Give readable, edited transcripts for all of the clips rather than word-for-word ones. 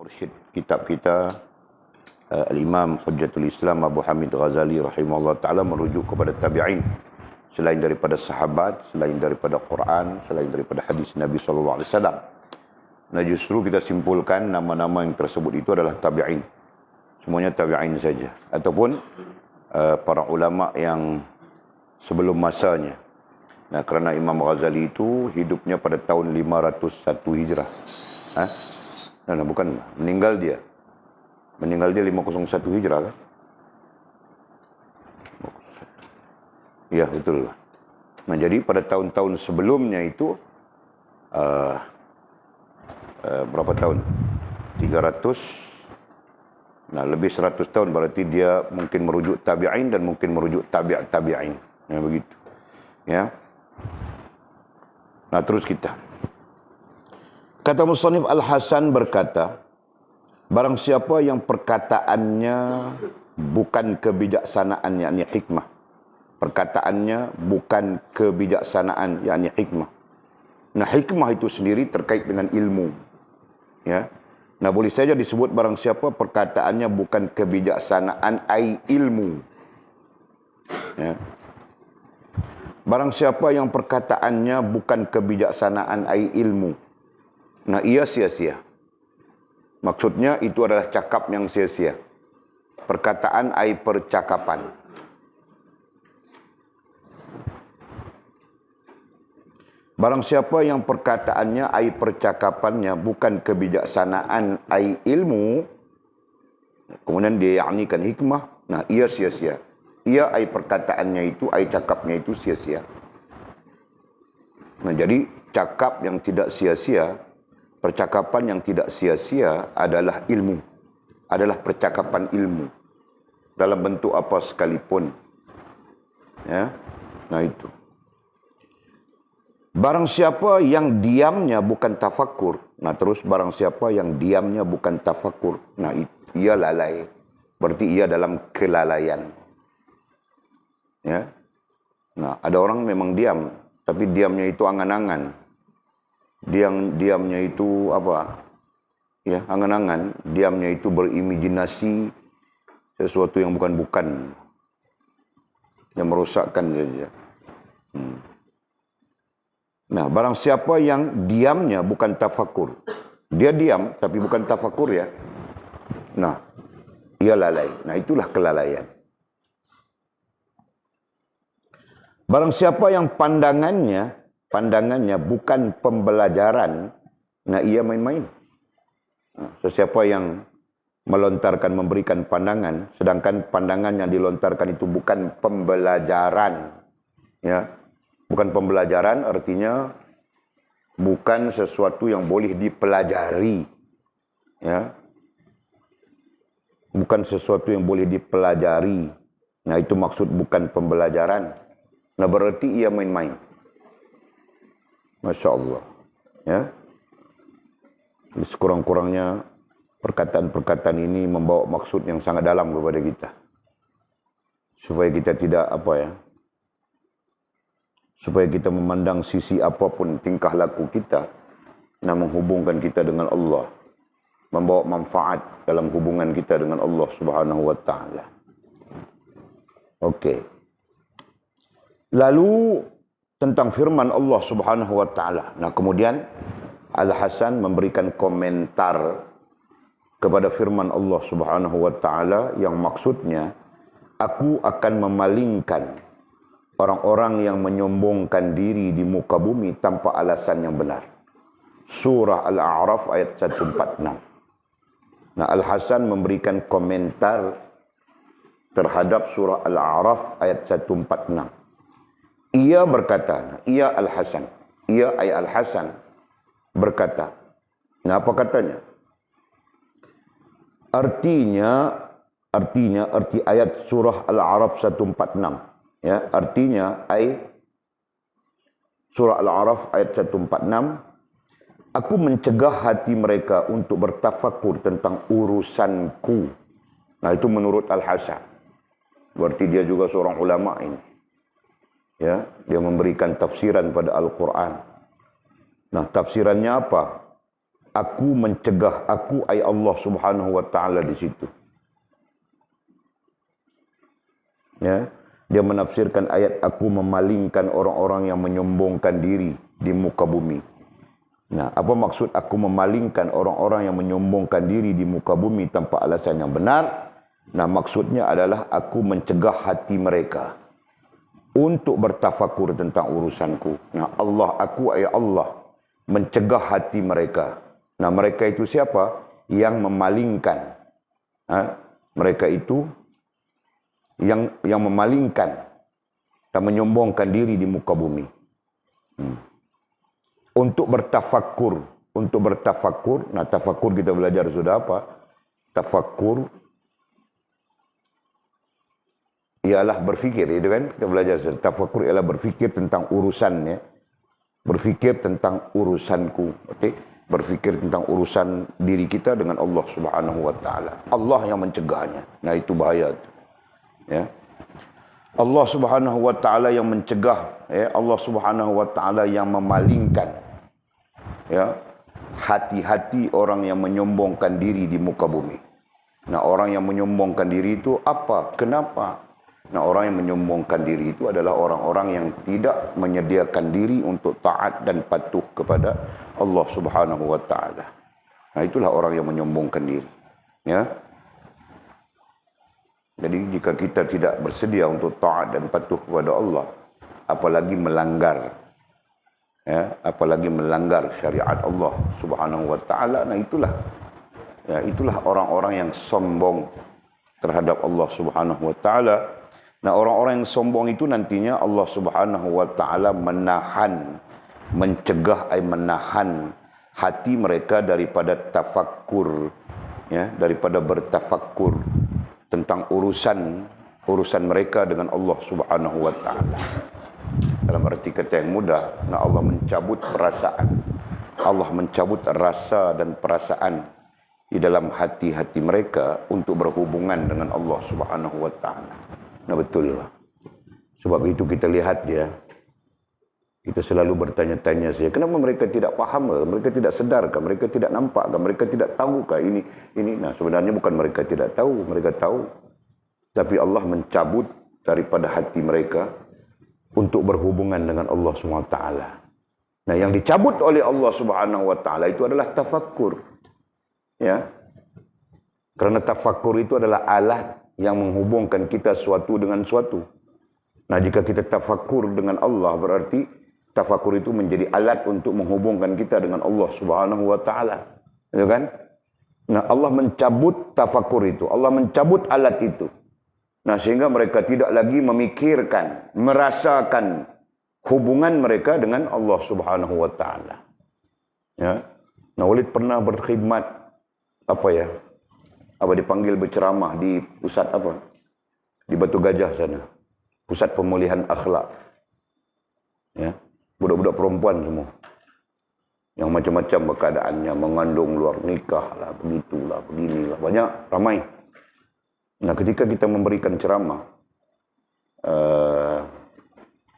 mursyid kitab kita Al-Imam Hujjatul Islam Abu Hamid Ghazali rahimahullah ta'ala merujuk kepada tabi'in, selain daripada sahabat, selain daripada Quran, selain daripada hadis Nabi SAW. Nah, justru kita simpulkan nama-nama yang tersebut itu adalah tabi'in. Semuanya tabi'in saja. Ataupun para ulama yang sebelum masanya. Nah, kerana Imam Ghazali itu hidupnya pada tahun 501 Hijrah. Nah, bukan, meninggal dia 501 Hijrah kan? Ya, betul. Nah, jadi pada tahun-tahun sebelumnya itu berapa tahun? 300, nah lebih 100 tahun, berarti dia mungkin merujuk tabi'in dan mungkin merujuk tabi'in. Ya, begitu. Ya. Nah, terus kita. Kata musannif Al-Hasan berkata, barang siapa yang perkataannya bukan kebijaksanaan, yakni hikmah. Perkataannya bukan kebijaksanaan, yakni hikmah. Nah, hikmah itu sendiri terkait dengan ilmu. Ya. Nah, boleh saja disebut barang siapa perkataannya bukan kebijaksanaan, ai ilmu. Ya. Barang siapa yang perkataannya bukan kebijaksanaan, ai ilmu. Nah, ia sia-sia. Maksudnya itu adalah cakap yang sia-sia. Perkataan ai percakapan. Barang siapa yang perkataannya ai percakapannya bukan kebijaksanaan, ai ilmu, kemudian dia yaknikan hikmah, nah ia sia-sia. Ia ai perkataannya itu, ai cakapnya itu sia-sia. Nah, jadi cakap yang tidak sia-sia, percakapan yang tidak sia-sia adalah ilmu. Adalah percakapan ilmu. Dalam bentuk apa sekalipun. Ya. Nah, itu. Barang siapa yang diamnya bukan tafakur. Nah, terus barang siapa yang diamnya bukan tafakur. Nah, ia lalai. Berarti ia dalam kelalaian. Ya. Nah, ada orang memang diam, tapi diamnya itu angan-angan. Diamnya itu apa? Ya, angan-angan. Diamnya itu berimajinasi sesuatu yang bukan-bukan, yang merosakkan saja. Nah, barang siapa yang diamnya bukan tafakur. Dia diam, tapi bukan tafakur, ya. Nah, ia lalai. Nah, itulah kelalaian. Barang siapa yang pandangannya bukan pembelajaran, nah ia main-main. Nah, sesiapa yang melontarkan, memberikan pandangan, sedangkan pandangan yang dilontarkan itu bukan pembelajaran, ya, bukan pembelajaran artinya bukan sesuatu yang boleh dipelajari, ya, bukan sesuatu yang boleh dipelajari. Nah, itu maksud bukan pembelajaran. Nah, berarti ia main-main. Masya Allah. Ya. Sekurang-kurangnya perkataan-perkataan ini membawa maksud yang sangat dalam kepada kita. Supaya kita tidak supaya kita memandang sisi apapun tingkah laku kita, nah, menghubungkan kita dengan Allah. Membawa manfaat dalam hubungan kita dengan Allah Subhanahu wa ta'ala. Okey. Lalu tentang firman Allah Subhanahu wa ta'ala. Nah, kemudian Al-Hasan memberikan komentar kepada firman Allah Subhanahu wa ta'ala yang maksudnya, aku akan memalingkan orang-orang yang menyombongkan diri di muka bumi tanpa alasan yang benar. Surah Al-A'raf ayat 146. Nah, Al-Hasan memberikan komentar terhadap surah Al-A'raf ayat 146. Ia berkata, ia Al-Hasan, ia ay Al-Hasan berkata. Nah, apa katanya? Arti ayat surah Al-A'raf 146. Ya, artinya surah Al-A'raf ayat 146, aku mencegah hati mereka untuk bertafakur tentang urusanku. Nah, itu menurut Al-Hasan. Berarti dia juga seorang ulama ini. Ya, dia memberikan tafsiran pada Al-Quran. Nah, tafsirannya apa? Aku mencegah, aku ay Allah Subhanahu wa taala di situ. Ya, dia menafsirkan ayat aku memalingkan orang-orang yang menyombongkan diri di muka bumi. Nah, apa maksud aku memalingkan orang-orang yang menyombongkan diri di muka bumi tanpa alasan yang benar? Nah, maksudnya adalah aku mencegah hati mereka untuk bertafakur tentang urusanku. Nah, Allah, aku ay Allah mencegah hati mereka. Nah, mereka itu siapa? Yang memalingkan. Mereka itu yang memalingkan dan menyombongkan diri di muka bumi. Untuk bertafakur. Nah, tafakur kita belajar sudah apa? Tafakur ialah berfikir, itu kan? Kita belajar sudah. Tafakur ialah berfikir tentang urusannya. Berfikir tentang urusanku. Okay? Berfikir tentang urusan diri kita dengan Allah Subhanahu wa taala. Allah yang mencegahnya. Nah, itu bahaya. Ya. Allah Subhanahu wa taala yang mencegah, ya, Allah Subhanahu wa taala yang memalingkan, ya, hati-hati orang yang menyombongkan diri di muka bumi. Nah, orang yang menyombongkan diri itu apa? Kenapa? Nah, orang yang menyombongkan diri itu adalah orang-orang yang tidak menyediakan diri untuk taat dan patuh kepada Allah Subhanahu wa taala. Nah, itulah orang yang menyombongkan diri, ya. Jadi jika kita tidak bersedia untuk taat dan patuh kepada Allah, apalagi melanggar, ya, apalagi melanggar syariat Allah Subhanahu wa taala, nah itulah, ya, itulah orang-orang yang sombong terhadap Allah Subhanahu wa taala. Nah, orang-orang yang sombong itu nantinya Allah Subhanahu wa taala menahan hati mereka daripada tafakkur, ya, daripada bertafakkur tentang urusan mereka dengan Allah Subhanahu wa taala. Dalam arti kata yang mudah, nah Allah mencabut perasaan. Allah mencabut rasa dan perasaan di dalam hati-hati mereka untuk berhubungan dengan Allah Subhanahu wa taala. Nah, betul lah. Sebab itu kita lihat dia, kita selalu bertanya-tanya saja, kenapa mereka tidak faham, mereka tidak sedarkah, mereka tidak nampakkah, mereka tidak tahukah ini. Nah, sebenarnya bukan mereka tidak tahu, mereka tahu. Tapi Allah mencabut daripada hati mereka untuk berhubungan dengan Allah SWT. Nah, yang dicabut oleh Allah Subhanahu wa taala itu adalah tafakkur. Ya. Karena tafakkur itu adalah alat yang menghubungkan kita suatu dengan suatu. Nah, jika kita tafakkur dengan Allah, berarti tafakkur itu menjadi alat untuk menghubungkan kita dengan Allah Subhanahu wa taala. Ya kan? Nah, Allah mencabut tafakkur itu. Allah mencabut alat itu. Nah, sehingga mereka tidak lagi memikirkan, merasakan hubungan mereka dengan Allah Subhanahu wa taala. Ya. Nah, Walid pernah berkhidmat dipanggil berceramah di pusat di Batu Gajah sana. Pusat pemulihan akhlak. Ya. Budak-budak perempuan semua. Yang macam-macam keadaannya, mengandung luar nikah lah, begitulah, beginilah, banyak, ramai. Nah, ketika kita memberikan ceramah,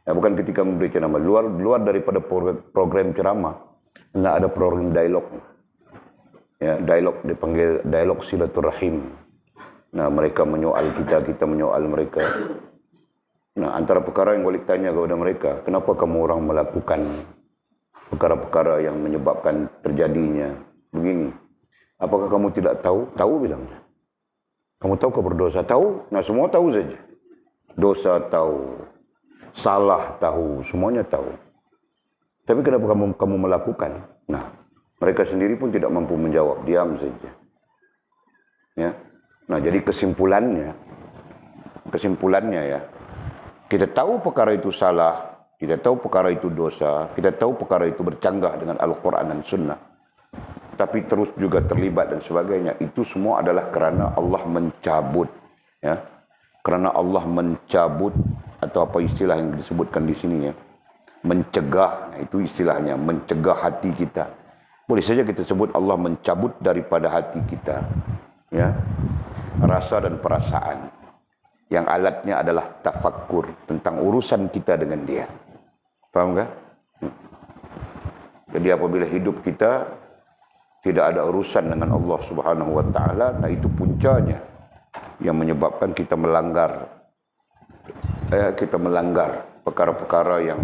bukan ketika memberi ceramah, luar daripada program ceramah, nah ada program dialog. Ya, dialog dipanggil dialog silaturahim. Nah, mereka menyoal kita menyoal mereka. Nah, antara perkara yang Walid tanya kepada mereka, kenapa kamu orang melakukan perkara-perkara yang menyebabkan terjadinya begini? Apakah kamu tidak tahu? Tahu, bilangnya. Kamu tahu kau berdosa? Tahu. Nah, semua tahu saja. Dosa tahu, salah tahu, semuanya tahu. Tapi kenapa kamu melakukan? Nah, mereka sendiri pun tidak mampu menjawab, diam saja. Ya. Nah, jadi kesimpulannya ya, kita tahu perkara itu salah, kita tahu perkara itu dosa, kita tahu perkara itu bercanggah dengan Al-Quran dan Sunnah, tapi terus juga terlibat dan sebagainya. Itu semua adalah kerana Allah mencabut, ya, kerana Allah mencabut, atau apa istilah yang disebutkan di sini, ya, mencegah. Nah, itu istilahnya, mencegah hati kita. Boleh saja kita sebut Allah mencabut daripada hati kita, ya, rasa dan perasaan. Yang alatnya adalah tafakkur tentang urusan kita dengan dia. Faham tak? Jadi apabila hidup kita tidak ada urusan dengan Allah Subhanahu wa taala, nah itu puncanya yang menyebabkan kita melanggar perkara-perkara yang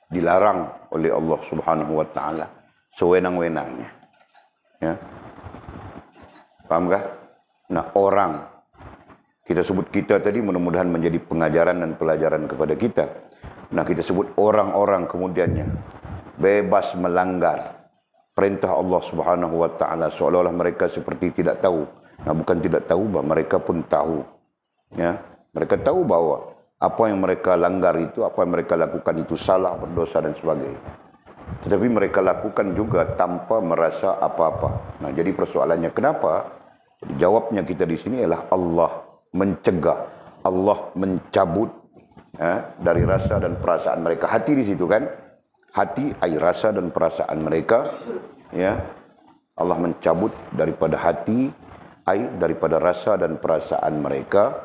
dilarang oleh Allah Subhanahu wa taala sewenang-wenangnya. Ya. Fahamkah? Nah, orang kita sebut kita tadi mudah-mudahan menjadi pengajaran dan pelajaran kepada kita. Nah, kita sebut orang-orang kemudiannya bebas melanggar perintah Allah Subhanahu wa taala seolah-olah mereka seperti tidak tahu. Nah, bukan tidak tahu, bahwa mereka pun tahu. Ya, mereka tahu bahwa apa yang mereka langgar itu, apa yang mereka lakukan itu salah, berdosa dan sebagainya. Tetapi mereka lakukan juga tanpa merasa apa-apa. Nah, jadi persoalannya kenapa? Jadi jawabnya kita di sini ialah Allah mencegah, Allah mencabut dari rasa dan perasaan mereka. Hati di situ kan? Hati, ai rasa dan perasaan mereka. Ya, Allah mencabut daripada hati, ai daripada rasa dan perasaan mereka.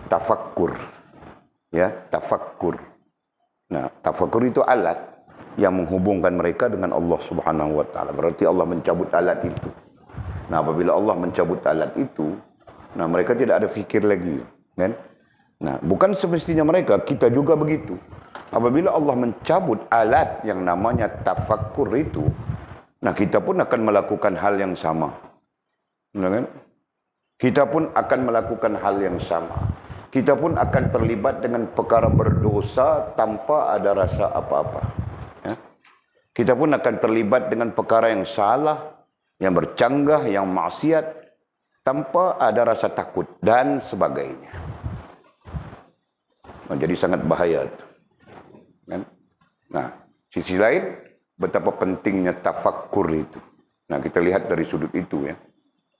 Tafakkur. Ya, tafakkur. Nah, tafakkur itu alat yang menghubungkan mereka dengan Allah Subhanahu wa taala. Berarti Allah mencabut alat itu. Nah, apabila Allah mencabut alat itu, nah mereka tidak ada fikir lagi, kan? Nah, bukan semestinya mereka, kita juga begitu. Apabila Allah mencabut alat yang namanya tafakkur itu, nah kita pun akan melakukan hal yang sama. Kan? Kita pun akan melakukan hal yang sama. Kita pun akan terlibat dengan perkara berdosa tanpa ada rasa apa-apa. Ya? Kita pun akan terlibat dengan perkara yang salah, yang bercanggah, yang maksiat, tanpa ada rasa takut dan sebagainya. Nah, jadi sangat bahaya itu. Kan? Nah, sisi lain, betapa pentingnya tafakkur itu. Nah, kita lihat dari sudut itu ya.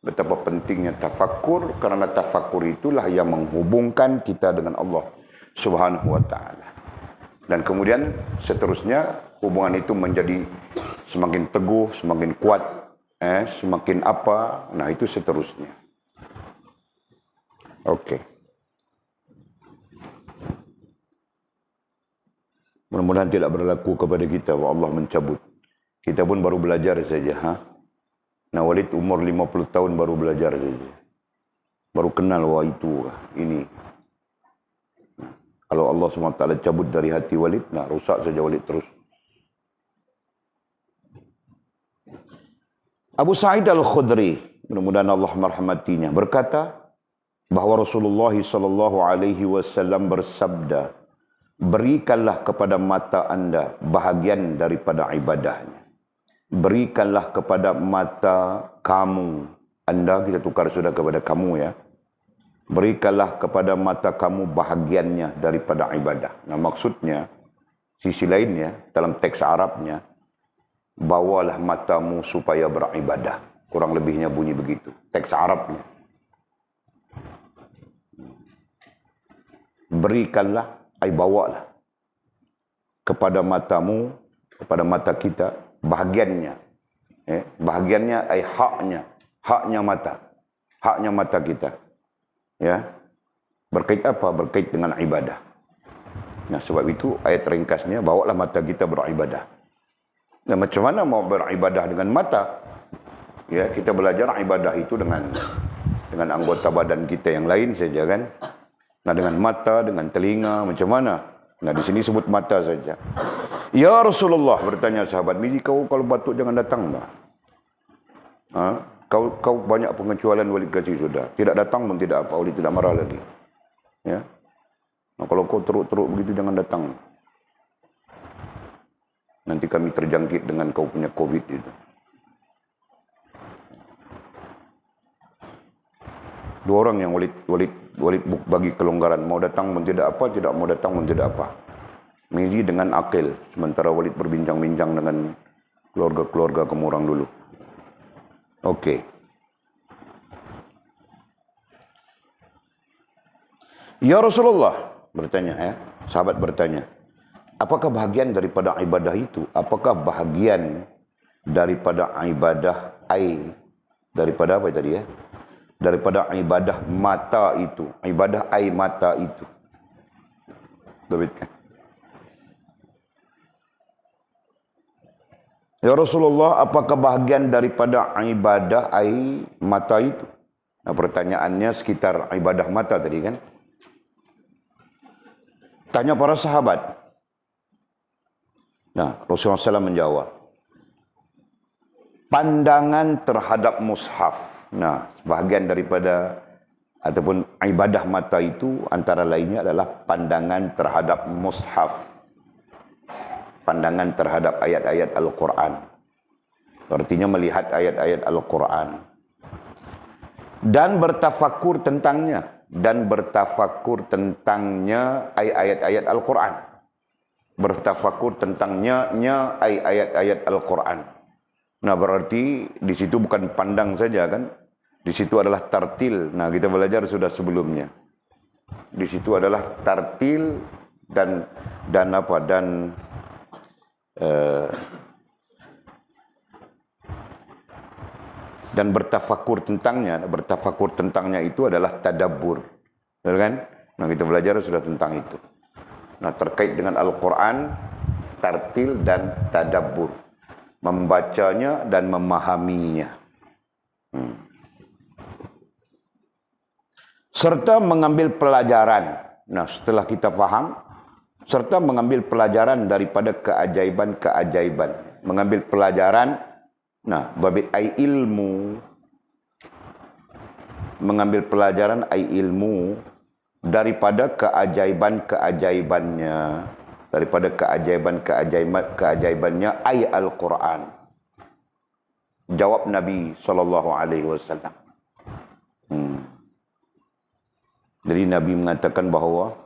Betapa pentingnya tafakkur, karena tafakkur itulah yang menghubungkan kita dengan Allah Subhanahu wa taala. Dan kemudian seterusnya hubungan itu menjadi semakin teguh, semakin kuat, semakin apa, nah itu seterusnya. Oke. Mudah-mudahan tidak berlaku kepada kita bahwa Allah mencabut. Kita pun baru belajar saja, Nah, Walid umur 50 tahun baru belajar saja. Baru kenal wah itu, ini. Nah, kalau Allah SWT cabut dari hati Walid, nah rusak saja Walid terus. Abu Sa'id Al-Khudri, mudah-mudahan Allah merahmatinya, berkata bahawa Rasulullah SAW bersabda, berikanlah kepada mata anda bahagian daripada ibadahnya. Berikanlah kepada mata kamu, anda kita tukar sudah kepada kamu ya. Berikanlah kepada mata kamu bahagiannya daripada ibadah. Nah, maksudnya sisi lainnya dalam teks Arabnya, bawalah matamu supaya beribadah. Kurang lebihnya bunyi begitu teks Arabnya. Berikanlah, bawalah kepada matamu, kepada mata kita bahagiannya, bahagiannya haknya mata kita, ya, berkait apa? Berkait dengan ibadah. Nah, sebab itu ayat ringkasnya, bawalah mata kita beribadah. Nah, macam mana mau beribadah dengan mata? Ya, kita belajar ibadah itu dengan anggota badan kita yang lain saja kan. Nah, dengan mata, dengan telinga, macam mana? Nah, di sini sebut mata saja. Ya Rasulullah, bertanya sahabat, "Miji kau kalau batuk jangan datang bah. Kau banyak pengecualian Walid kasih sudah. Tidak datang pun tidak apa, Walid tidak marah lagi. Ya. Nah, kalau kau teruk-teruk begitu jangan datang. Nanti kami terjangkit dengan kau punya COVID itu." Dua orang yang Walid bagi kelonggaran, mau datang pun tidak apa, tidak mau datang pun tidak apa. Miji dengan akil, sementara Walid berbincang-bincang dengan keluarga-keluarga kamu orang dulu. Okey. Ya Rasulullah, bertanya sahabat bertanya, apakah bahagian daripada ibadah itu? Apakah bahagian daripada ibadah daripada apa tadi ya? Daripada ibadah mata itu, ibadah mata itu. Betul kan? Ya Rasulullah, apakah bahagian daripada ibadah air mata itu? Nah, pertanyaannya sekitar ibadah mata tadi kan. Tanya para sahabat. Nah, Rasulullah SAW menjawab. Pandangan terhadap mushaf. Nah, sebahagian daripada ataupun ibadah mata itu antara lainnya adalah pandangan terhadap mushaf. Pandangan terhadap ayat-ayat Al-Quran. Artinya melihat ayat-ayat Al-Quran. Dan bertafakur tentangnya. Dan bertafakur tentangnya ayat-ayat Al-Quran. Bertafakur tentangnya ayat-ayat Al-Quran. Nah, berarti di situ bukan pandang saja kan. Di situ adalah tartil. Nah, kita belajar sudah sebelumnya. Di situ adalah tartil dan bertafakur tentangnya. Bertafakur tentangnya itu adalah tadabbur. Betul kan? Nah, kita belajar sudah tentang itu. Nah, terkait dengan Al-Quran, tartil dan tadabbur. Membacanya dan memahaminya. Serta mengambil pelajaran. Nah, setelah kita faham, serta mengambil pelajaran daripada keajaiban-keajaiban. Mengambil pelajaran, nah, babit ai ilmu. Mengambil pelajaran ai ilmu daripada keajaiban-keajaibannya. Daripada keajaiban-keajaibannya ai Al-Quran. Jawab Nabi SAW. Jadi Nabi mengatakan bahawa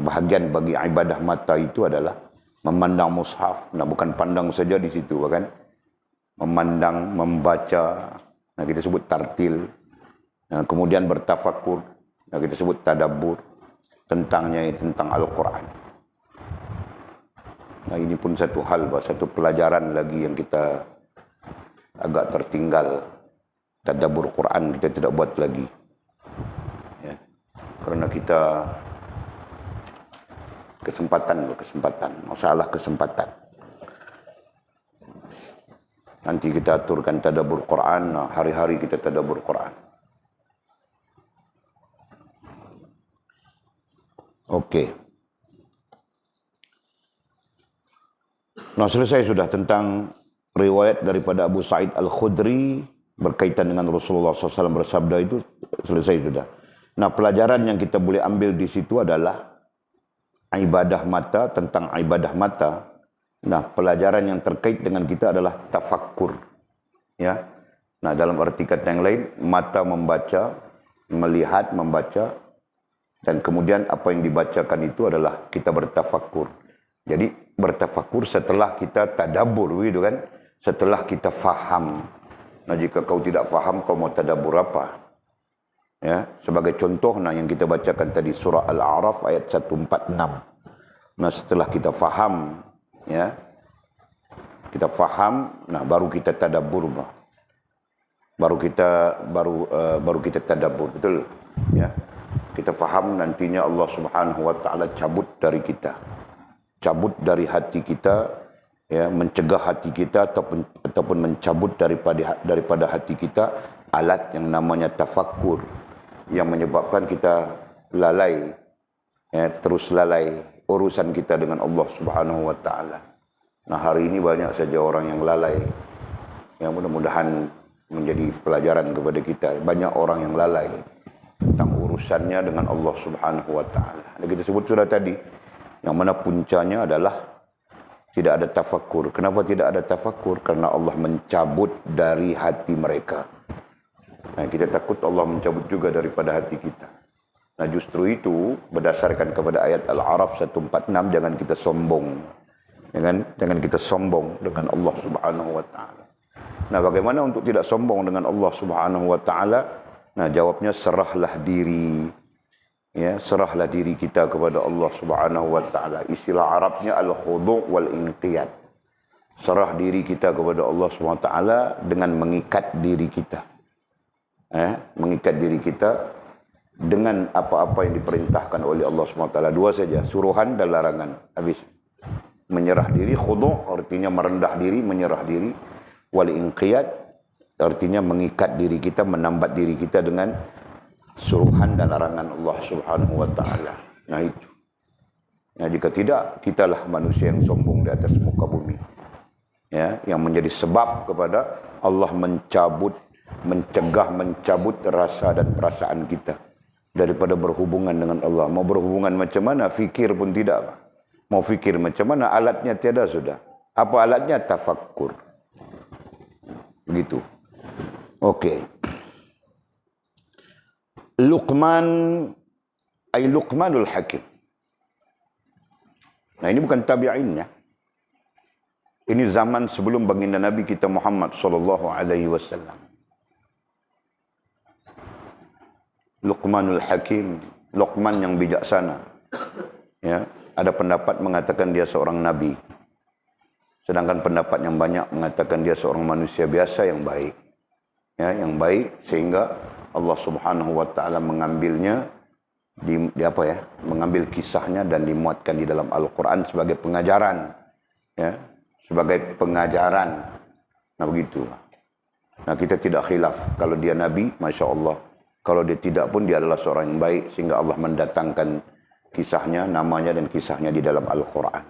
bahagian bagi ibadah mata itu adalah memandang mushaf. Nah, bukan pandang saja di situ, kan? Memandang, membaca. Nah, kita sebut tartil. Nah, kemudian bertafakur. Nah, kita sebut tadabbur. Tentangnya, tentang Al-Quran. Nah, ini pun satu hal, satu pelajaran lagi yang kita agak tertinggal. Tadabbur Quran kita tidak buat lagi. Ya. Karena kita masalah kesempatan. Nanti kita aturkan tadabbur Quran, hari-hari kita tadabbur Quran. Okey. Nah, selesai sudah tentang riwayat daripada Abu Sa'id Al-Khudri berkaitan dengan Rasulullah SAW bersabda itu, selesai sudah. Nah, pelajaran yang kita boleh ambil di situ adalah ibadah mata, tentang ibadah mata. Nah, pelajaran yang terkait dengan kita adalah tafakkur. Ya. Nah, dalam arti kata yang lain, mata membaca, melihat, membaca, dan kemudian apa yang dibacakan itu adalah kita bertafakkur. Jadi, bertafakkur setelah kita tadabbur, gitu kan? Setelah kita faham. Nah, jika kau tidak faham, kau mau tadabbur apa? Ya, sebagai contoh, nah yang kita bacakan tadi surah Al-A'raf ayat 146. Nah, setelah kita faham, ya, kita faham, nah baru kita tadabbur, baru kita tadabbur, betul, ya. Kita faham nantinya Allah Subhanahu wa taala cabut dari kita, cabut dari hati kita, ya, mencegah hati kita ataupun mencabut daripada hati kita alat yang namanya tafakkur, yang menyebabkan kita lalai, ya, terus lalai urusan kita dengan Allah Subhanahu wa taala. Nah, hari ini banyak saja orang yang lalai. Yang mudah-mudahan menjadi pelajaran kepada kita. Banyak orang yang lalai tentang urusannya dengan Allah Subhanahu wa taala. Dan kita sebut sudah tadi, yang mana puncanya adalah tidak ada tafakkur. Kenapa tidak ada tafakkur? Karena Allah mencabut dari hati mereka. Nah, kita takut Allah mencabut juga daripada hati kita. Nah, justru itu berdasarkan kepada ayat Al-A'raf 146, jangan kita sombong. Jangan kita sombong dengan Allah Subhanahu wa taala. Nah, bagaimana untuk tidak sombong dengan Allah Subhanahu wa taala? Nah, jawabnya serahlah diri. Ya, serahlah diri kita kepada Allah Subhanahu wa taala. Istilah Arabnya al-khudu' wal inqiyad. Serah diri kita kepada Allah Subhanahu wa taala dengan mengikat diri kita. Mengikat diri kita dengan apa-apa yang diperintahkan oleh Allah Subhanahu wa taala. Dua saja, suruhan dan larangan. Habis. menyerah diri, khudu' artinya merendah diri, menyerah diri, wal inqiyad artinya mengikat diri kita, menambat diri kita dengan suruhan dan larangan Allah Subhanahu wa taala. Nah itu. Nah, jika tidak, kitalah manusia yang sombong di atas muka bumi. Ya, yang menjadi sebab kepada Allah mencabut rasa dan perasaan kita daripada berhubungan dengan Allah. Mau berhubungan macam mana, fikir pun tidak. Mau fikir macam mana, alatnya tiada sudah. Apa alatnya? Tafakkur. Begitu. Okey. Luqman ay Luqmanul Hakim. Nah, ini bukan tabi'innya. Ini zaman sebelum baginda Nabi kita Muhammad sallallahu alaihi wasallam. Luqmanul Hakim, Luqman yang bijaksana. Ya, ada pendapat mengatakan dia seorang nabi. Sedangkan pendapat yang banyak mengatakan dia seorang manusia biasa yang baik. Ya, yang baik sehingga Allah Subhanahu wa taala mengambilnya mengambil kisahnya dan dimuatkan di dalam Al-Qur'an sebagai pengajaran. Ya, sebagai pengajaran. Nah, begitu. Nah, kita tidak khilaf kalau dia nabi, masya-Allah. Kalau dia tidak pun dia adalah seorang yang baik sehingga Allah mendatangkan kisahnya, namanya dan kisahnya di dalam Al-Qur'an.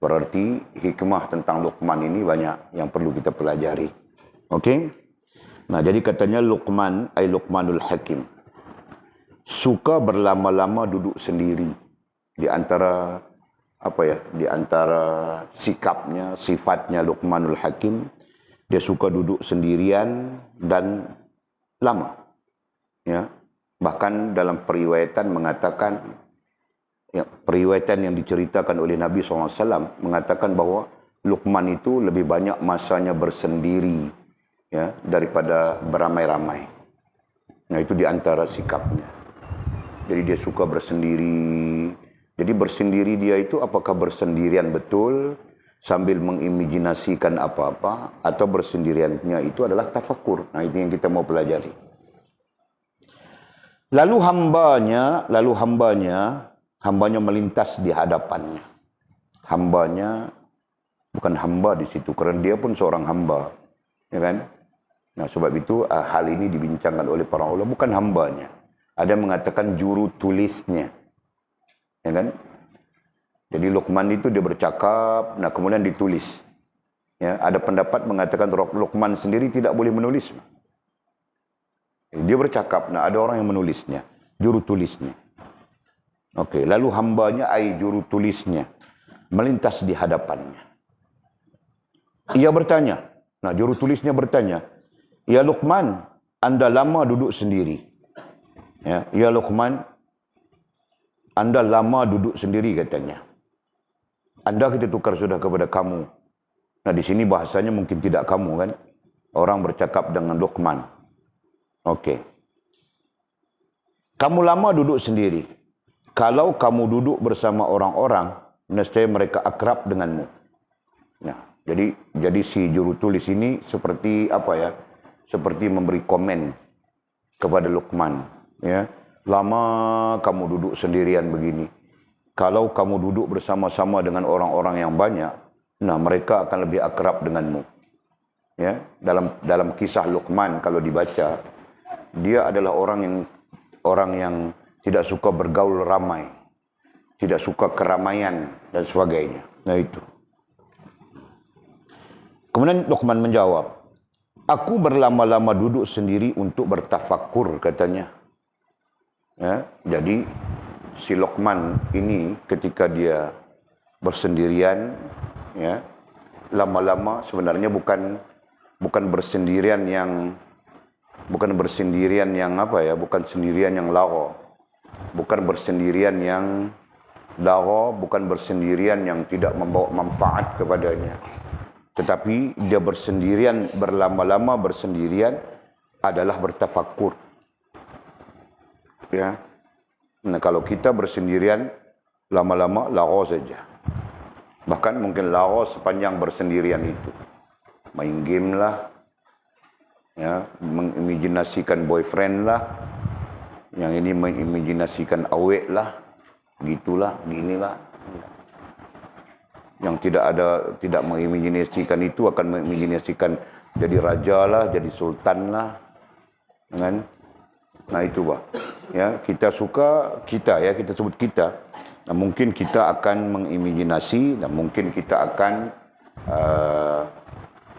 Berarti hikmah tentang Luqman ini banyak yang perlu kita pelajari. Okey? Nah, jadi katanya Luqman ay Luqmanul Hakim. Suka berlama-lama duduk sendiri di antara di antara sikapnya, sifatnya Luqmanul Hakim, dia suka duduk sendirian dan lama. Ya, bahkan dalam periwayatan mengatakan, ya, periwayatan yang diceritakan oleh Nabi SAW mengatakan bahawa Luqman itu lebih banyak masanya bersendiri, ya, daripada beramai-ramai. Nah, itu di antara sikapnya. Jadi dia suka bersendiri. Jadi bersendiri dia itu apakah bersendirian betul sambil mengimajinasikan apa-apa, atau bersendiriannya itu adalah tafakkur. Nah, itu yang kita mau pelajari. Lalu hambanya melintas di hadapannya. Hambanya bukan hamba di situ, kerana dia pun seorang hamba, ya kan? Nah, sebab itu hal ini dibincangkan oleh para ulama, bukan hambanya. Ada yang mengatakan juru tulisnya, ya kan? Jadi Luqman itu dia bercakap, nah kemudian ditulis. Ya, ada pendapat mengatakan Luqman sendiri tidak boleh menulis. Dia bercakap, nah ada orang yang menulisnya, juru tulisnya. Okey, lalu hambanya ai juru tulisnya melintas di hadapannya. Ia bertanya, nah juru tulisnya bertanya, "Ya Luqman, Anda lama duduk sendiri." Ya Luqman, Anda lama duduk sendiri katanya. Anda kita tukar sudah kepada kamu. Nah, di sini bahasanya mungkin tidak kamu kan? Orang bercakap dengan Luqman. Okey. Kamu lama duduk sendiri. Kalau kamu duduk bersama orang-orang, nescaya mereka akrab denganmu. Nah, jadi si juru tulis ini seperti seperti memberi komen kepada Luqman, ya. Lama kamu duduk sendirian begini. Kalau kamu duduk bersama-sama dengan orang-orang yang banyak, nah mereka akan lebih akrab denganmu. Ya, dalam kisah Luqman kalau dibaca, dia adalah orang yang tidak suka bergaul ramai, tidak suka keramaian dan sebagainya. Nah itu. Kemudian Luqman menjawab, "Aku berlama-lama duduk sendiri untuk bertafakkur," katanya. Ya, jadi si Luqman ini ketika dia bersendirian, ya, lama-lama sebenarnya bukan bersendirian yang bukan sendirian yang lawa, bukan bersendirian yang lawa, bukan bersendirian yang tidak membawa manfaat kepadanya, tetapi dia bersendirian, berlama-lama bersendirian adalah bertafakkur. Ya, nah kalau kita bersendirian lama-lama lawa saja, bahkan mungkin lawa sepanjang bersendirian itu, main game lah, ya, mengimajinasikan boyfriend lah, yang ini mengimajinasikan awek lah, gitulah, ginilah. Yang tidak mengimajinasikan itu akan mengimajinasikan jadi raja lah, jadi sultan lah, kan? Nah itu bah. Ya, kita sebut kita. Nah, mungkin kita akan mengimajinasi dan mungkin kita akan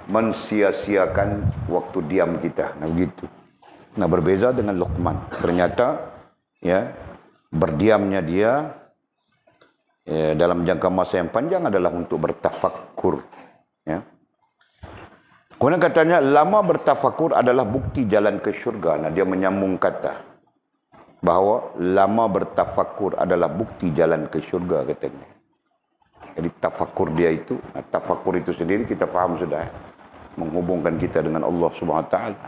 mensia-siakan waktu diam kita. Nah begitu. Nah berbeza dengan Luqman. Ternyata ya berdiamnya dia dalam jangka masa yang panjang adalah untuk bertafakkur. Ya. Kemudian katanya lama bertafakkur adalah bukti jalan ke syurga. Nah dia menyambung kata bahawa lama bertafakkur adalah bukti jalan ke syurga katanya. Jadi tafakur itu sendiri kita faham sudah, menghubungkan kita dengan Allah Subhanahu Wa Taala.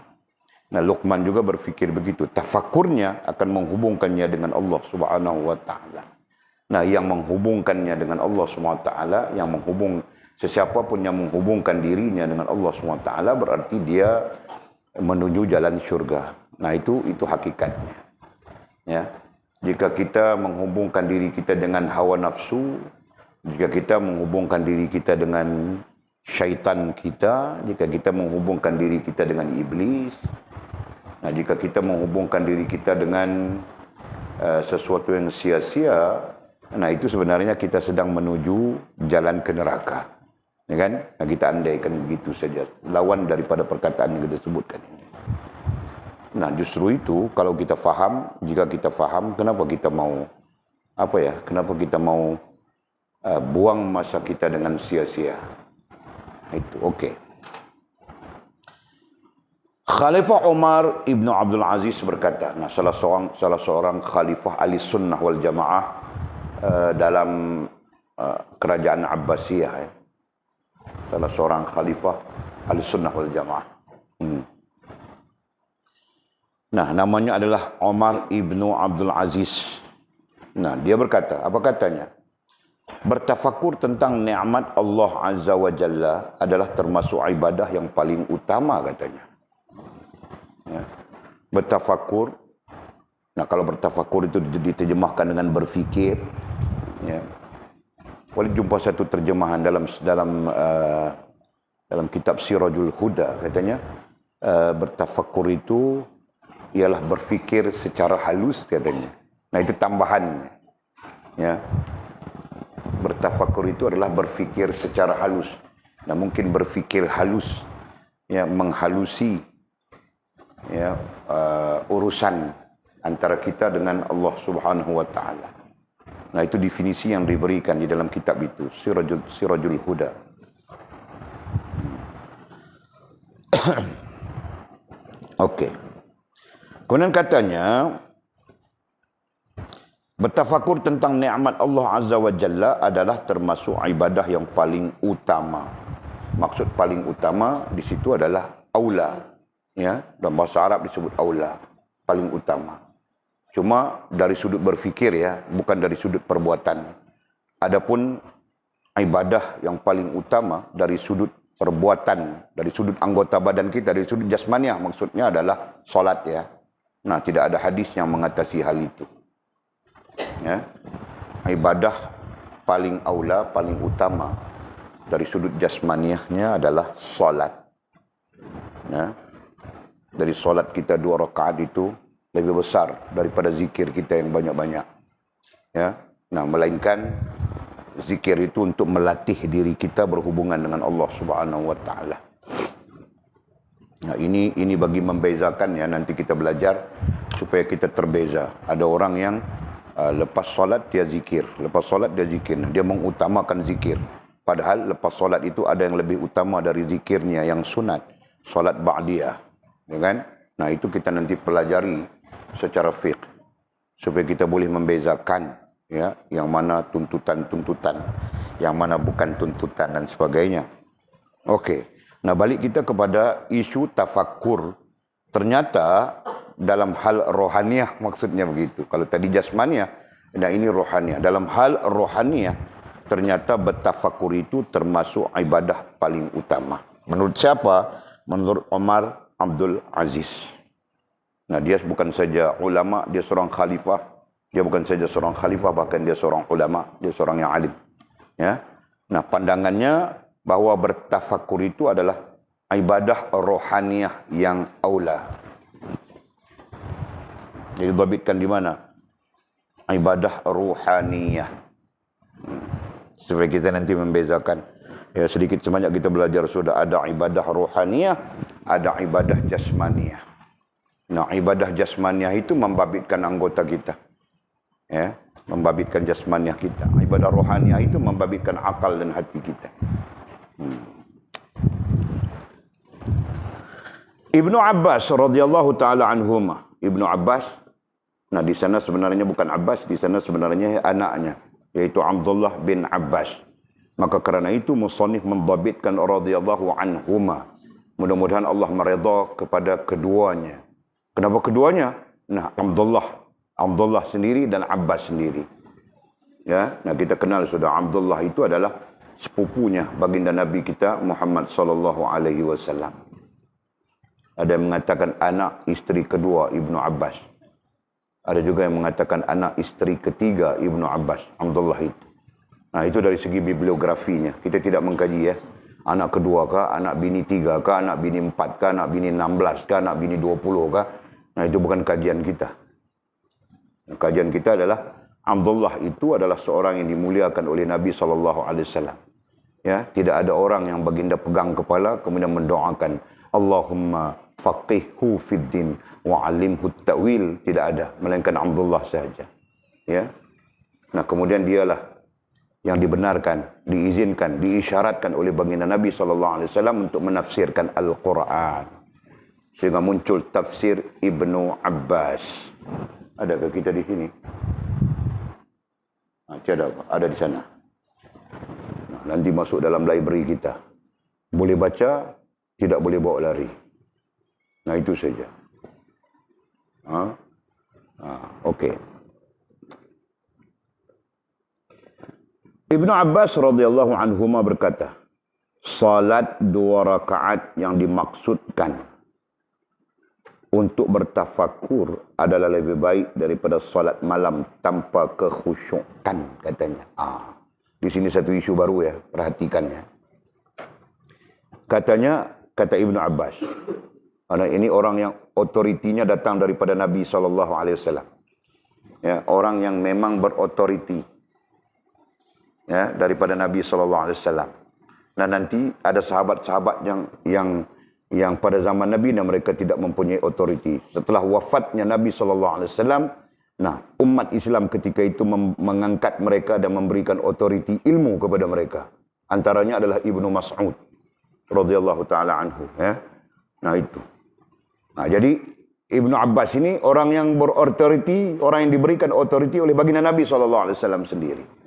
Nah Luqman juga berfikir begitu, tafakurnya akan menghubungkannya dengan Allah Subhanahu Wa Taala. Nah yang menghubungkannya dengan Allah Subhanahu Wa Taala, sesiapa pun yang menghubungkan dirinya dengan Allah Subhanahu Wa Taala berarti dia menuju jalan syurga. Nah itu hakikatnya. Ya, jika kita menghubungkan diri kita dengan hawa nafsu, jika kita menghubungkan diri kita dengan syaitan kita, jika kita menghubungkan diri kita dengan iblis, nah jika kita menghubungkan diri kita dengan sesuatu yang sia-sia, nah itu sebenarnya kita sedang menuju jalan ke neraka, ya kan? Nah, kita andaikan begitu saja, lawan daripada perkataan yang kita sebutkan ini. Nah justru itu kalau kita faham, jika kita faham, kenapa kita mau buang masa kita dengan sia-sia. Itu okey. Khalifah Umar Ibn Abdul Aziz berkata, nah salah seorang khalifah ahli sunnah wal jamaah dalam kerajaan Abbasiyah, ya. Salah seorang khalifah ahli sunnah wal jamaah. Nah, namanya adalah Umar Ibnu Abdul Aziz. Nah, dia berkata, apa katanya? Bertafakur tentang nikmat Allah Azza wa Jalla adalah termasuk ibadah yang paling utama katanya. Ya. Bertafakur. Nah, kalau bertafakur itu diterjemahkan dengan berfikir, ya. Boleh jumpa satu terjemahan dalam kitab Sirajul Huda katanya, bertafakur itu ialah berfikir secara halus katanya. Nah itu tambahannya. Ya. Bertafakur itu adalah berfikir secara halus. Nah mungkin berfikir halus, ya, menghalusi, ya, urusan antara kita dengan Allah Subhanahu Wa Taala. Nah itu definisi yang diberikan di dalam kitab itu, Sirajul Huda. Okey. Kemudian katanya, bertafakur tentang nikmat Allah Azza wa Jalla adalah termasuk ibadah yang paling utama. Maksud paling utama di situ adalah aula, ya, dalam bahasa Arab disebut aula, paling utama. Cuma dari sudut berfikir, ya, bukan dari sudut perbuatan. Adapun ibadah yang paling utama dari sudut perbuatan, dari sudut anggota badan kita, dari sudut jasmaniah maksudnya adalah solat, ya. Nah, tidak ada hadis yang mengatasi hal itu. Ya. Ibadah paling aula, paling utama dari sudut jasmaniahnya adalah solat. Ya. Dari solat kita 2 rakaat itu lebih besar daripada zikir kita yang banyak-banyak. Ya. Nah, melainkan zikir itu untuk melatih diri kita berhubungan dengan Allah Subhanahu Wa Taala. Nah, ini bagi membezakan, ya, nanti kita belajar supaya kita terbeza. Ada orang yang lepas solat dia zikir, lepas solat dia zikir. Nah, dia mengutamakan zikir. Padahal lepas solat itu ada yang lebih utama dari zikirnya yang sunat, solat ba'diyah, ya kan? Nah, itu kita nanti pelajari secara fiqh supaya kita boleh membezakan, ya, yang mana tuntutan-tuntutan, yang mana bukan tuntutan dan sebagainya. Okey. Nah, balik kita kepada isu tafakur. Ternyata dalam hal rohaniah maksudnya begitu. Kalau tadi jasmaniah, nah ini rohaniah. Dalam hal rohaniah, ternyata bertafakur itu termasuk ibadah paling utama. Menurut siapa? Menurut Umar Abdul Aziz. Nah, dia bukan saja ulama, dia seorang khalifah. Dia bukan saja seorang khalifah, bahkan dia seorang ulama, dia seorang yang alim. Ya. Nah, pandangannya bahawa bertafakur itu adalah ibadah rohaniyah yang aula. Jadi dhabitkan di mana? Ibadah rohaniyah. Supaya kita nanti membezakan. Ya, sedikit sebanyak kita belajar sudah ada ibadah rohaniyah, ada ibadah jasmaniyah. Nah, ibadah jasmaniyah itu membabitkan anggota kita. Ya, membabitkan jasmaniyah kita. Ibadah rohaniyah itu membabitkan akal dan hati kita. Ibnu Abbas radhiyallahu taala anhuma. Ibnu Abbas, nah di sana sebenarnya bukan Abbas, di sana sebenarnya anaknya, yaitu Abdullah bin Abbas. Maka kerana itu musannif mendhabitkan radhiyallahu anhuma. Mudah-mudahan Allah meredha kepada keduanya. Kenapa keduanya? Nah, Abdullah sendiri dan Abbas sendiri. Ya, nah kita kenal sudah Abdullah itu adalah sepupunya baginda Nabi kita Muhammad sallallahu alaihi wasallam. Ada yang mengatakan anak isteri kedua Ibnu Abbas. Ada juga yang mengatakan anak isteri ketiga Ibnu Abbas, Abdullah itu. Nah, itu dari segi bibliografinya. Kita tidak mengkaji ya. Anak kedua kah, anak bini tiga kah, anak bini empat kah, anak bini 16 kah, anak bini 20 kah. Nah, itu bukan kajian kita. Kajian kita adalah Abdullah itu adalah seorang yang dimuliakan oleh Nabi SAW. Ya, tidak ada orang yang baginda pegang kepala kemudian mendoakan Allahumma faqihhu fid din wa 'allimhu ta'wil, tidak ada, melainkan Abdullah saja. Ya. Nah, kemudian dialah yang dibenarkan, diizinkan, diisyaratkan oleh baginda Nabi SAW untuk menafsirkan Al-Quran. Sehingga muncul tafsir Ibnu Abbas. Adakah kita di sini? Ada, ada di sana. Nah, nanti masuk dalam library kita. Boleh baca, tidak boleh bawa lari. Nah, itu saja. Okey. Ibnu Abbas radhiyallahu anhuma berkata, salat 2 rakaat yang dimaksudkan untuk bertafakur adalah lebih baik daripada salat malam tanpa kekhusyukan, katanya. Di sini satu isu baru ya, perhatikan ya. Katanya, kata Ibnu Abbas, karena ini orang yang otoritinya datang daripada Nabi SAW. Ya, orang yang memang berotoriti. Ya, daripada Nabi SAW. Nah, nanti ada sahabat-sahabat yang pada zaman Nabi mereka tidak mempunyai otoriti. Setelah wafatnya Nabi SAW, nah, umat Islam ketika itu mengangkat mereka dan memberikan otoriti ilmu kepada mereka. Antaranya adalah Ibnu Mas'ud radhiyallahu taala anhu. Ya. Nah, itu. Nah, jadi Ibnu Abbas ini orang yang berotoriti, orang yang diberikan otoriti oleh baginda Nabi SAW sendiri.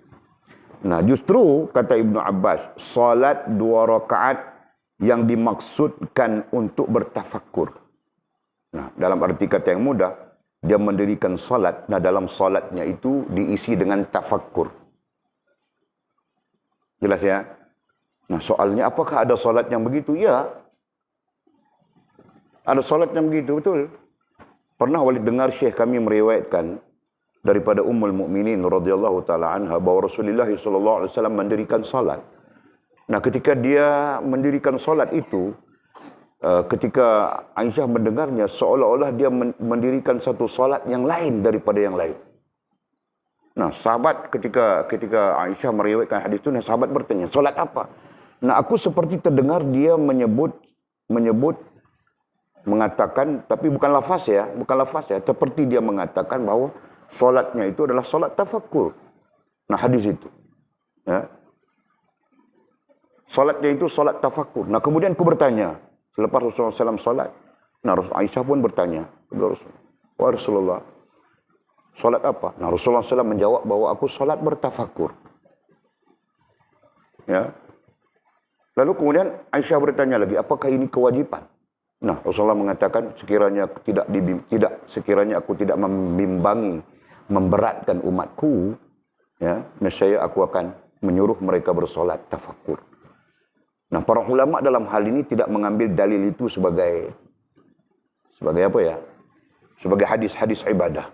Nah, justru kata Ibnu Abbas, salat 2 rakaat yang dimaksudkan untuk bertafakur. Nah, dalam arti kata yang mudah, dia mendirikan salat. Nah, dalam salatnya itu diisi dengan tafakur. Jelas ya? Nah, soalnya apakah ada salat yang begitu? Ya. Ada salat yang begitu, betul. Pernah Walid dengar Syekh kami meriwayatkan daripada Ummul Mukminin radhiyallahu taala anha bahawa Rasulullah sallallahu alaihi wasallam mendirikan salat. Nah, ketika dia mendirikan salat itu, ketika Aisyah mendengarnya seolah-olah dia mendirikan satu salat yang lain daripada yang lain. Nah, sahabat ketika Aisyah meriwayatkan hadis itu, nah sahabat bertanya, salat apa? Nah, aku seperti terdengar dia menyebut mengatakan, tapi bukan lafaz ya, seperti dia mengatakan bahawa solatnya itu adalah solat tafakur. Nah, hadis itu. Ya. Solatnya itu solat tafakur. Nah, kemudian aku bertanya, selepas Rasulullah SAW solat, nah Aisyah pun bertanya kepada Rasulullah, wahai Rasulullah, solat apa? Nah, Rasulullah SAW menjawab bahawa aku solat bertafakur. Ya. Lalu kemudian Aisyah bertanya lagi, apakah ini kewajiban? Nah, Rasulullah mengatakan, sekiranya aku tidak membimbangi, memberatkan umatku, ya, nescaya aku akan menyuruh mereka bersolat tafakur. Nah, para ulama dalam hal ini tidak mengambil dalil itu sebagai apa ya? Sebagai hadis-hadis ibadah.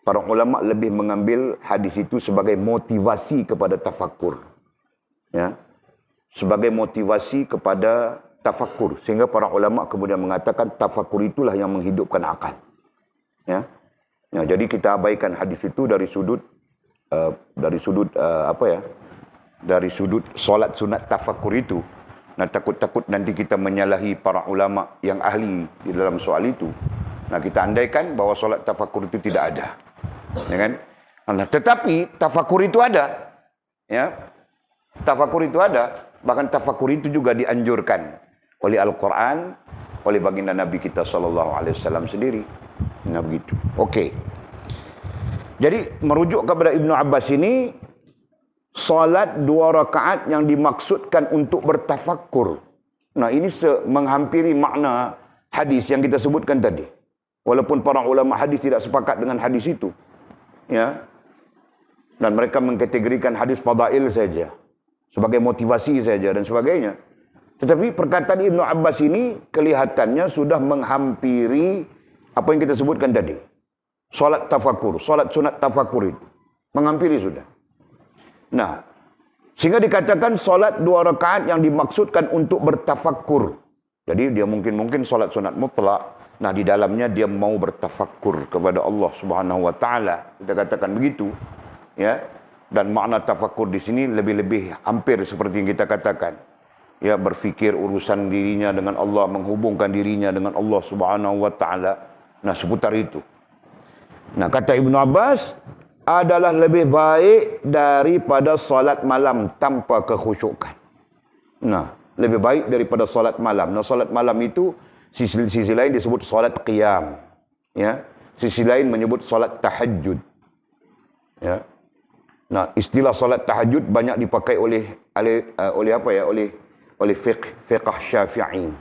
Para ulama lebih mengambil hadis itu sebagai motivasi kepada tafakur. Ya. Sebagai motivasi kepada tafakur. Sehingga para ulama kemudian mengatakan tafakur itulah yang menghidupkan akal. Ya. Ya, jadi kita abaikan hadis itu dari sudut dari sudut solat sunat tafakur itu. Nah, takut-takut nanti kita menyalahi para ulama yang ahli di dalam soal itu. Nah, kita andaikan bahwa solat tafakur itu tidak ada. Ya kan? Nah, tetapi tafakur itu ada. Ya. Tafakur itu ada. Bahkan tafakur itu juga dianjurkan oleh Al-Quran, oleh baginda Nabi kita SAW sendiri. Nah, begitu. Okey. Jadi merujuk kepada Ibnu Abbas ini, solat 2 rakaat yang dimaksudkan untuk bertafakur. Nah, ini menghampiri makna hadis yang kita sebutkan tadi. Walaupun para ulama hadis tidak sepakat dengan hadis itu. Ya. Dan mereka mengkategorikan hadis fadail saja, sebagai motivasi saja dan sebagainya. Tetapi perkataan Ibnu Abbas ini kelihatannya sudah menghampiri apa yang kita sebutkan tadi. Solat tafakur, solat sunat tafakur itu. Menghampiri sudah. Nah, sehingga dikatakan solat 2 rakaat yang dimaksudkan untuk bertafakur. Jadi dia mungkin solat sunat mutlak. Nah, di dalamnya dia mau bertafakur kepada Allah Subhanahu wa taala. Kita katakan begitu. Ya. Dan makna tafakur di sini lebih-lebih hampir seperti yang kita katakan. Ya, berfikir urusan dirinya dengan Allah, menghubungkan dirinya dengan Allah Subhanahu wa taala. Nah, seputar itu. Nah, kata Ibnu Abbas, adalah lebih baik daripada solat malam tanpa kekhusyukan. Nah, lebih baik daripada solat malam. Nah, solat malam itu sisi lain disebut solat qiyam. Ya. Sisi lain menyebut solat tahajud. Ya. Nah, istilah solat tahajud banyak dipakai oleh fiqh Syafi'i.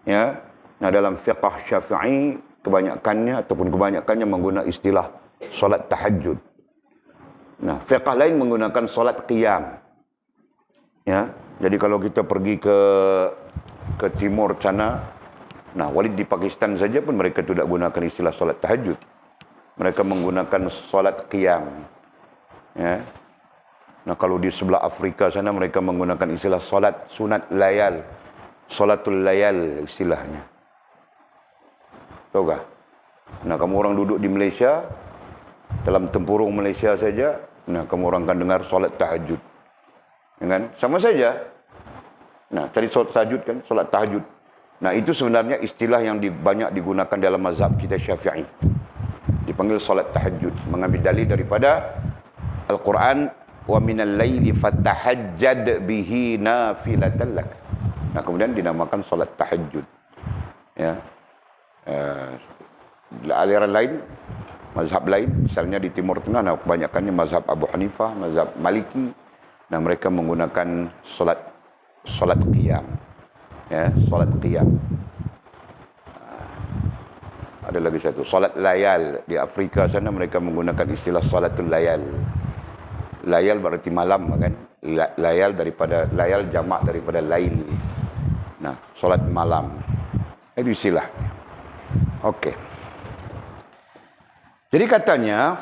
Ya. Nah, dalam fiqh Syafi'i kebanyakannya menggunakan istilah solat tahajud. Nah, fiqh lain menggunakan solat qiyam. Ya. Jadi kalau kita pergi ke timur sana, nah, Walid di Pakistan saja pun mereka tidak gunakan istilah solat tahajud. Mereka menggunakan solat qiyam. Ya. Nah, kalau di sebelah Afrika sana mereka menggunakan istilah solat sunat layal. Solatul layal istilahnya. Tahu kah? Nah, kamu orang duduk di Malaysia, dalam tempurung Malaysia saja, nah, kamu orang akan dengar solat tahajud. Ya kan? Sama saja. Nah, tadi solat tahajud kan, solat tahajud. Nah, itu sebenarnya istilah yang banyak digunakan dalam mazhab kita Syafi'i. Dipanggil solat tahajud, mengambil dalil daripada Al-Quran, wa minal laili fatahajjad bihi nafilatan lak. Nah, kemudian dinamakan solat tahajud. Ya. Aliran lain, mazhab lain, misalnya di Timur Tengah, nah, kebanyakannya mazhab Abu Hanifah, mazhab Maliki. Nah, mereka menggunakan solat qiyam. Ya, solat qiyam. Ada lagi satu, solat layal. Di Afrika sana mereka menggunakan istilah solatul layal. Layal berarti malam, kan? Layal jamak daripada lail. Nah, solat malam. Itu istilah. Okey. Jadi katanya,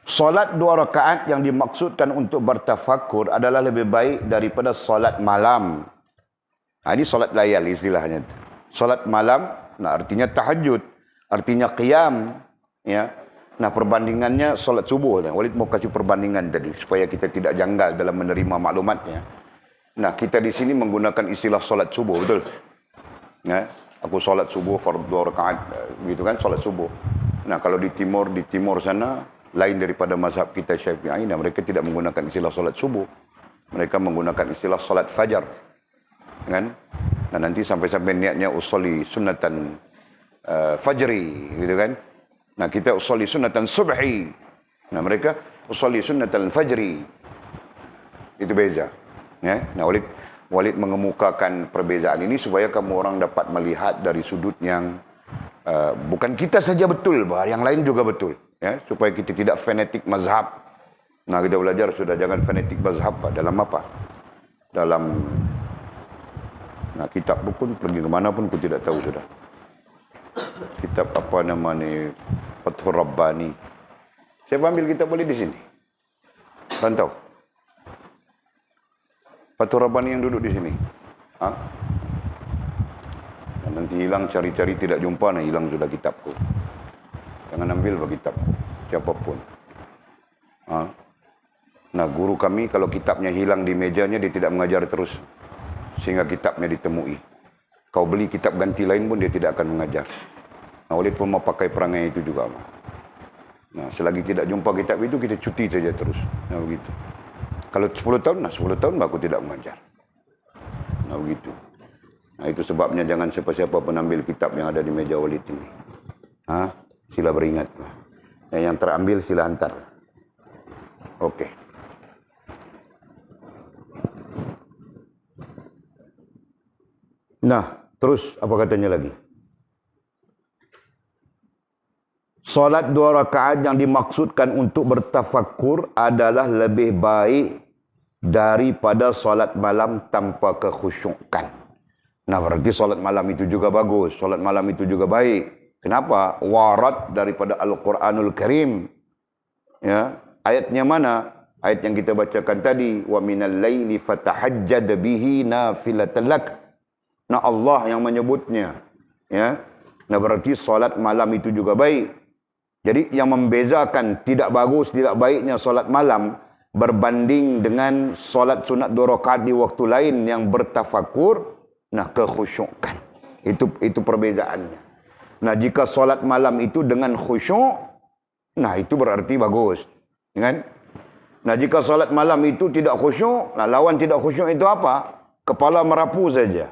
solat 2 rakaat yang dimaksudkan untuk bertafakur adalah lebih baik daripada solat malam. Nah, ini solat layal istilahnya. Solat malam, nah, artinya tahajud, artinya qiyam. Ya. Nah, perbandingannya solat subuh. Walid mau kasih perbandingan tadi supaya kita tidak janggal dalam menerima maklumatnya. Nah, kita di sini menggunakan istilah solat subuh, betul? Ya, aku solat subuh fardu 2 rakaat, gitu kan, solat subuh. Nah, kalau di timur sana lain daripada mazhab kita Syafi'i, nah, mereka tidak menggunakan istilah solat subuh. Mereka menggunakan istilah solat fajar. Kan? Nah, nanti sampai-sampai niatnya usolli sunnatan fajri, gitu kan? Nah, kita usolli sunnatan subhi. Nah, mereka usolli sunnatan fajri. Itu beza. Ya? Nah, Walid mengemukakan perbezaan ini supaya kamu orang dapat melihat dari sudut yang bukan kita saja betul, bah, yang lain juga betul. Ya? Supaya kita tidak fanatik mazhab. Nah, kita belajar sudah jangan fanatik mazhab. Dalam apa? Dalam kitab pun pergi ke mana pun aku tidak tahu sudah. Kitab apa namanya, Fathur Rabbani. Saya ambil kitab boleh di sini. Rantau. Fathur Rabbani yang duduk di sini. Ha? Nanti hilang, cari-cari tidak jumpa, nah hilang sudah kitabku. Jangan ambil bagi kitabku, siapapun. Ha? Nah, guru kami kalau kitabnya hilang di mejanya, dia tidak mengajar terus. Sehingga kitabnya ditemui. Kau beli kitab ganti lain pun dia tidak akan mengajar. Nah, oleh pun mau pakai perangai itu juga. Nah, selagi tidak jumpa kitab itu, kita cuti saja terus. Nah, begitu. Kalau 10 tahun, nah 10 tahun aku tidak mengajar. Nah, begitu. Nah, itu sebabnya jangan siapa-siapa penambil kitab yang ada di meja Walid ini. Ha? Sila beringat. Yang terambil sila hantar. Okey. Nah, terus apa katanya lagi? Solat 2 rakaat yang dimaksudkan untuk bertafakur adalah lebih baik daripada solat malam tanpa kekhusyukan. Nah, berarti solat malam itu juga bagus. Solat malam itu juga baik. Kenapa? Warat daripada Al-Quranul Karim. Ya, ayatnya mana? Ayat yang kita bacakan tadi. Wa minal laili fatahajjad bihi nafilatan lak. Nah, Allah yang menyebutnya. Ya. Nah, berarti solat malam itu juga baik. Jadi yang membezakan tidak bagus, tidak baiknya solat malam berbanding dengan solat sunat 2 rakaat di waktu lain yang bertafakur, nah kekhusyukan. Itu perbezaannya. Nah, jika solat malam itu dengan khusyuk, nah itu berarti bagus. Kan? Nah, jika solat malam itu tidak khusyuk, nah lawan tidak khusyuk itu apa? Kepala merapu saja.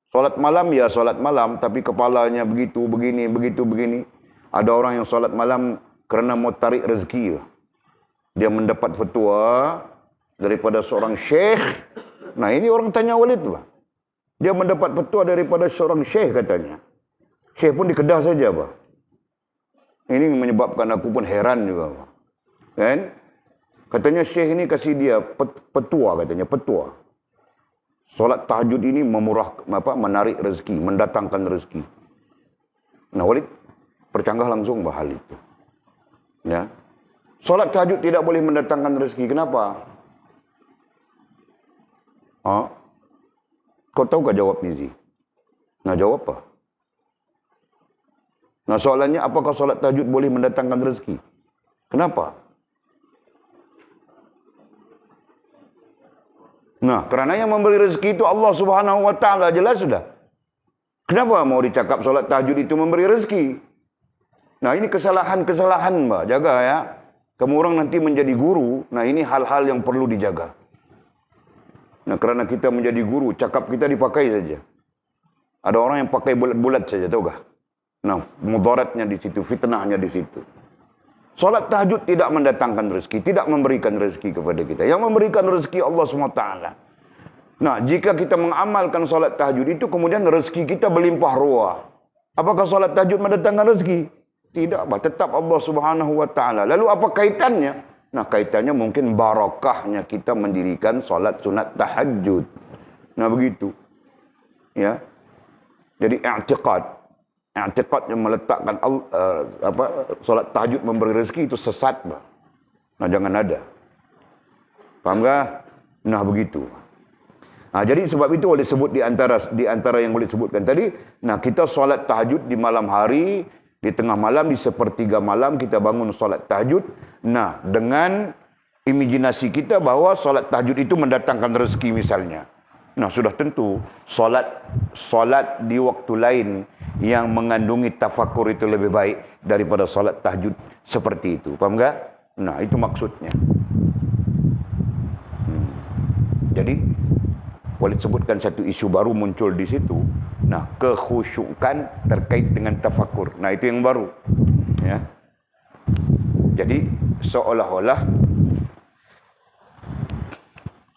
Solat malam ya solat malam, tapi kepalanya begitu, begini, begitu, begini. Ada orang yang solat malam kerana mau tarik rezeki. Dia mendapat fatwa daripada seorang syekh. Nah, ini orang tanya Walid. Dia mendapat fatwa daripada seorang syekh katanya. Syekh pun di Kedah saja. Ini menyebabkan aku pun heran juga. Kan? Katanya syekh ini kasih dia petua katanya, petua. Solat tahajud ini menarik rezeki, mendatangkan rezeki. Nah, Walid percanggah langsung hal itu. Ya. Solat tahajud tidak boleh mendatangkan rezeki. Kenapa? Kau tahu tak jawab Nizi? Nah, jawab apa? Nah, soalannya apakah solat tahajud boleh mendatangkan rezeki? Kenapa? Nah, kerana yang memberi rezeki itu Allah Subhanahu wa taala, jelas sudah. Kenapa mau dicakap solat tahajud itu memberi rezeki? Nah, ini kesalahan-kesalahan, Mbak. Jaga ya. Kamu orang nanti menjadi guru, nah ini hal-hal yang perlu dijaga. Nah, kerana kita menjadi guru, cakap kita dipakai saja. Ada orang yang pakai bulat-bulat saja, tahu kah? Nah, mudaratnya di situ, fitnahnya di situ. Solat tahajud tidak mendatangkan rezeki, tidak memberikan rezeki kepada kita. Yang memberikan rezeki Allah SWT. Nah, jika kita mengamalkan solat tahajud itu, kemudian rezeki kita berlimpah ruah. Apakah solat tahajud mendatangkan rezeki? Tidak, tetap Allah Subhanahu wa taala. Lalu apa kaitannya? Nah, kaitannya mungkin barakahnya kita mendirikan solat sunat tahajud. Nah, begitu. Ya. Jadi i'tiqad yang meletakkan solat tahajud memberi rezeki itu sesat, Bah. Nah, jangan ada. Faham tak? Nah, begitu. Nah, jadi sebab itu boleh sebut di antara yang boleh sebutkan tadi, nah kita solat tahajud di malam hari, di tengah malam, di sepertiga malam kita bangun solat tahajud. Nah, dengan imajinasi kita bahawa solat tahajud itu mendatangkan rezeki misalnya. Nah, sudah tentu solat di waktu lain yang mengandungi tafakur itu lebih baik daripada solat tahajud seperti itu. Faham tak? Nah, itu maksudnya. Jadi, boleh sebutkan satu isu baru muncul di situ. Nah, kekhusyukan terkait dengan tafakur. Nah, itu yang baru. Ya. Jadi, seolah-olah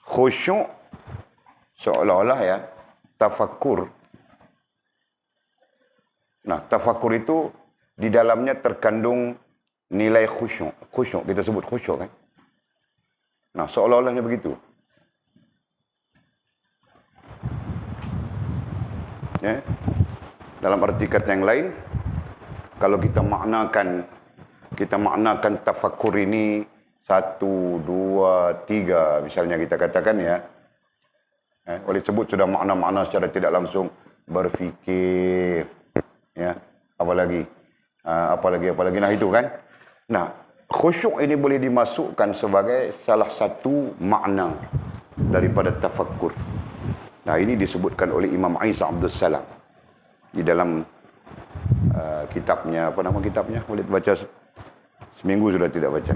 khusyuk, seolah-olah ya, tafakur. Nah, tafakur itu di dalamnya terkandung nilai khusyuk. Khusyuk, kita sebut khusyuk kan. Nah, seolah-olahnya begitu. Ya. Dalam arti kata yang lain, kalau kita maknakan tafakur ini 1, 2, 3, misalnya kita katakan ya, Oleh sebut sudah makna-makna secara tidak langsung, berfikir, ya, apalagi, nah itu kan. Nah, khusyuk ini boleh dimasukkan sebagai salah satu makna daripada tafakkur. Nah, ini disebutkan oleh Imam Isa Abdul Salam di dalam kitabnya, apa nama kitabnya? Boleh baca, seminggu sudah tidak baca.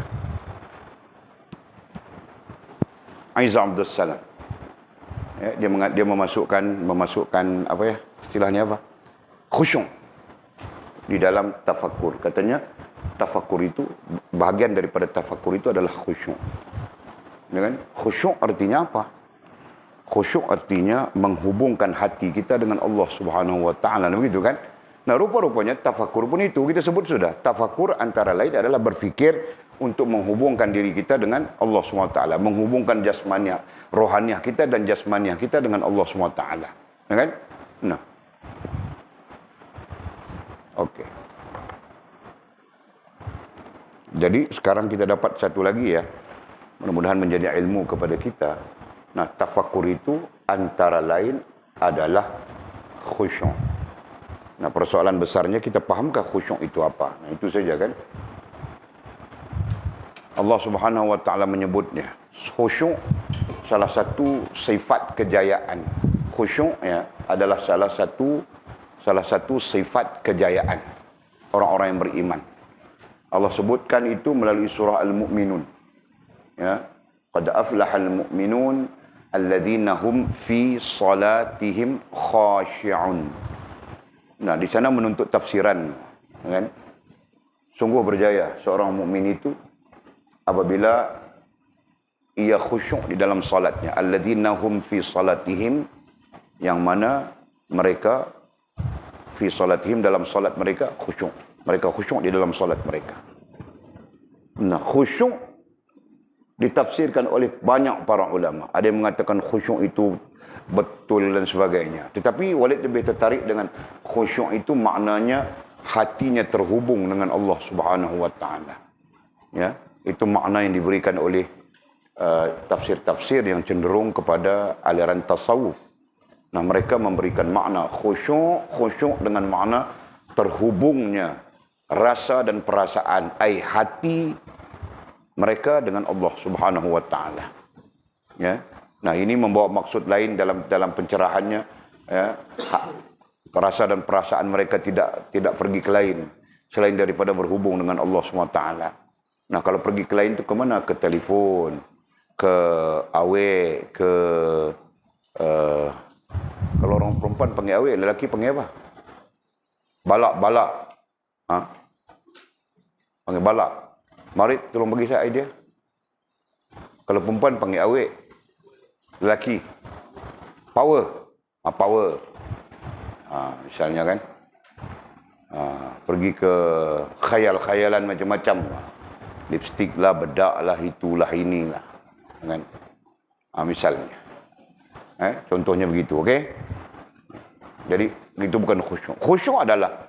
Isa Abdul Salam. Ya, dia memasukkan apa ya? Istilahnya apa? Khusyuk di dalam tafakkur. Katanya tafakkur itu, bahagian daripada tafakkur itu adalah khusyuk. Ya kan? Khusyuk artinya apa? Khusyuk artinya menghubungkan hati kita dengan Allah Subhanahu wa taala, begitu kan? Nah, rupa-rupanya tafakkur pun itu kita sebut sudah. Tafakkur antara lain adalah berfikir untuk menghubungkan diri kita dengan Allah Subhanahu wa taala, menghubungkan jasmaniah, rohaniah kita dan jasmaniah kita dengan Allah Subhanahu wa taala. Ya kan? Nah. Okey. Jadi sekarang kita dapat satu lagi ya. Mudah-mudahan menjadi ilmu kepada kita. Nah, tafakkur itu antara lain adalah khusyuk. Nah, persoalan besarnya kita fahamkah khusyuk itu apa? Nah, itu saja kan. Allah Subhanahu wa taala menyebutnya. Khusyuk salah satu sifat kejayaan. Khusyuk ya adalah salah satu sifat kejayaan orang-orang yang beriman. Allah sebutkan itu melalui surah Al-Mu'minun. Ya, qad aflahal mu'minun alladzina hum fi salatihim khashi'un. Nah, di sana menuntut tafsiran, kan? Sungguh berjaya seorang mukmin itu apabila ia khusyuk di dalam salatnya. Alladzina hum fi salatihim, yang mana mereka fi salatihim, dalam salat mereka khusyuk. Mereka khusyuk di dalam salat mereka. Nah, khusyuk ditafsirkan oleh banyak para ulama. Ada yang mengatakan khusyuk itu betul dan sebagainya. Tetapi Walid lebih tertarik dengan khusyuk itu maknanya hatinya terhubung dengan Allah Subhanahu wa taala. Ya, itu makna yang diberikan oleh tafsir-tafsir yang cenderung kepada aliran tasawuf. Nah, mereka memberikan makna khusyuk dengan makna terhubungnya rasa dan perasaan, hati mereka dengan Allah Subhanahu wa taala. Ya. Nah, ini membawa maksud lain dalam pencerahannya, ya. Rasa dan perasaan mereka tidak pergi ke lain selain daripada berhubung dengan Allah Subhanahu wa taala. Nah, kalau pergi ke lain itu ke mana? Ke telefon, ke awek, ke kalau orang perempuan panggil awek, lelaki panggil apa? Balak. Ha? Panggil balak. Mari tolong bagi saya idea. Kalau perempuan panggil awek, lelaki power. Power. Misalnya kan. Pergi ke khayal-khayalan macam-macam. Lipstick lah, bedak lah, itulah, inilah. Kan? Misalnya. Contohnya begitu, okey? Jadi, itu bukan khusyuk. Khusyuk adalah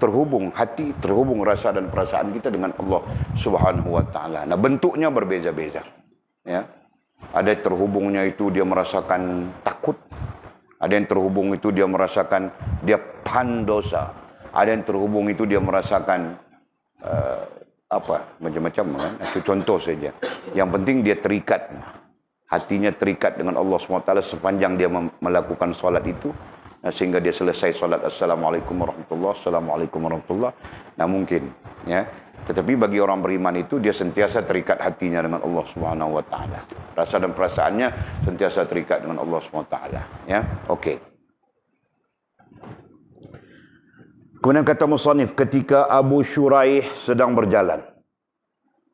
terhubung hati, terhubung rasa dan perasaan kita dengan Allah Subhanahu wa taala. Nah, bentuknya berbeza-beza. Ya. Ada yang terhubungnya itu dia merasakan takut. Ada yang terhubung itu dia merasakan dia pandosa. Ada yang terhubung itu dia merasakan macam-macam kan. Itu contoh saja. Yang penting dia terikat. Hatinya terikat dengan Allah SWT sepanjang dia melakukan solat itu. Sehingga dia selesai solat Assalamualaikum warahmatullahi Assalamualaikum warahmatullahi. Nah, mungkin. Ya. Tetapi bagi orang beriman itu dia sentiasa terikat hatinya dengan Allah Subhanahu wa taala. Rasa dan perasaannya sentiasa terikat dengan Allah Subhanahu wa taala, ya. Okey. Kemudian kata musannif, ketika Abu Syuraih sedang berjalan.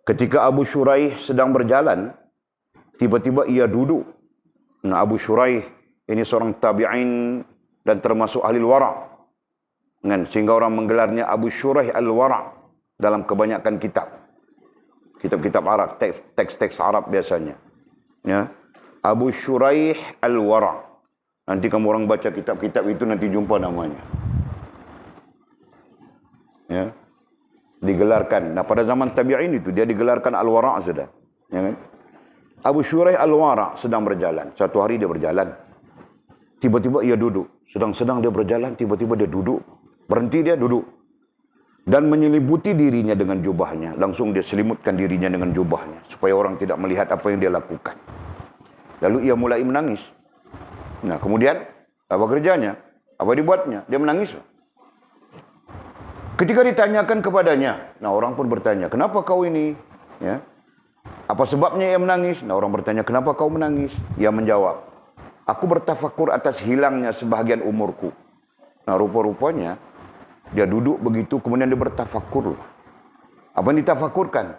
Ketika Abu Syuraih sedang berjalan, tiba-tiba ia duduk. Nah, Abu Syuraih ini seorang tabi'in dan termasuk ahli wara'. Sehingga orang menggelarnya Abu Syuraih al-Wara' dalam kebanyakan kitab-kitab Arab, teks-teks Arab biasanya. Ya. Abu Syuraih al-Wara'. Nanti kamu orang baca kitab-kitab itu nanti jumpa namanya. Ya. Digelarkan. Nah, pada zaman tabi'in itu dia digelarkan al-Wara' sudah. Ya kan? Abu Syuraih al-Wara' sedang berjalan. Satu hari dia berjalan. tiba-tiba ia duduk. Sedang-sedang dia berjalan, tiba-tiba dia duduk. Berhenti dia duduk. Dan menyelimuti dirinya dengan jubahnya. Langsung dia selimutkan dirinya dengan jubahnya. Supaya orang tidak melihat apa yang dia lakukan. Lalu ia mulai menangis. Nah kemudian, apa kerjanya? Apa dibuatnya? Dia menangis. Ketika ditanyakan kepadanya, nah orang pun bertanya, kenapa kau ini? Ya. Apa sebabnya ia menangis? Nah orang bertanya, kenapa kau menangis? Ia menjawab, aku bertafakur atas hilangnya sebahagian umurku. Nah rupa-rupanya, dia duduk begitu, kemudian dia bertafakur. Apa yang ditafakurkan?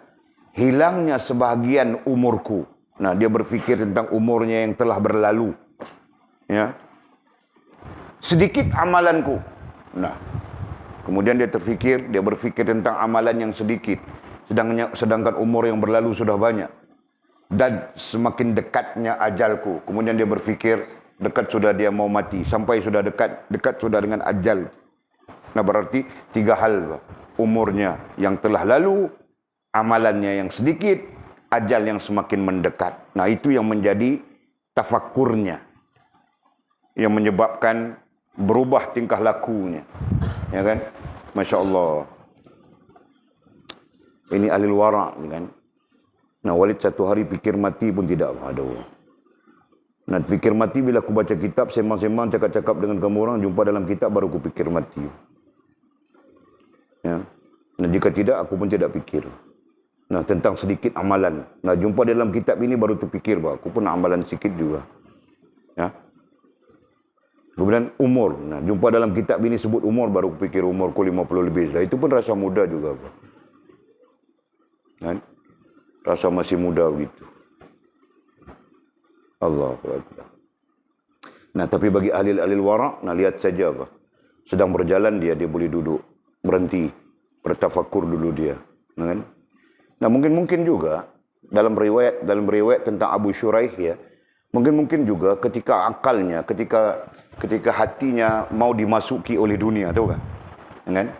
Hilangnya sebahagian umurku. Nah dia berfikir tentang umurnya yang telah berlalu. Ya. Sedikit amalanku. Nah, kemudian dia berfikir tentang amalan yang sedikit. Sedangkan umur yang berlalu sudah banyak. Dan semakin dekatnya ajalku. Kemudian dia berfikir, dekat sudah dia mau mati. Sampai sudah dekat sudah dengan ajal. Nah berarti 3 hal. Umurnya yang telah lalu, amalannya yang sedikit, ajal yang semakin mendekat. Nah itu yang menjadi tafakurnya. Yang menyebabkan berubah tingkah lakunya. Ya kan? Masya Allah. Ini alil wara' kan. Nah Walid satu hari fikir mati pun tidak ada. Nah fikir mati bila aku baca kitab, sembang-sembang, cakap-cakap dengan kamu orang, jumpa dalam kitab baru aku fikir mati. Ya. Nah jika tidak, aku pun tidak fikir. Nah tentang sedikit amalan. Nah jumpa dalam kitab ini baru terfikir, aku pun amalan sedikit juga. Ya. Kemudian umur. Nah jumpa dalam kitab ini sebut umur, baru aku fikir umurku 50 lebih. Nah, itu pun rasa muda juga. Kan? Rasa masih muda begitu. Allah Akbar. Nah tapi bagi ahli wara', nah lihat saja apa. Sedang berjalan dia boleh duduk, berhenti, bertafakur dulu dia. Kan? Nah mungkin juga dalam riwayat tentang Abu Shuraih ya, mungkin juga ketika akalnya, ketika hatinya mau dimasuki oleh dunia, tahu kan?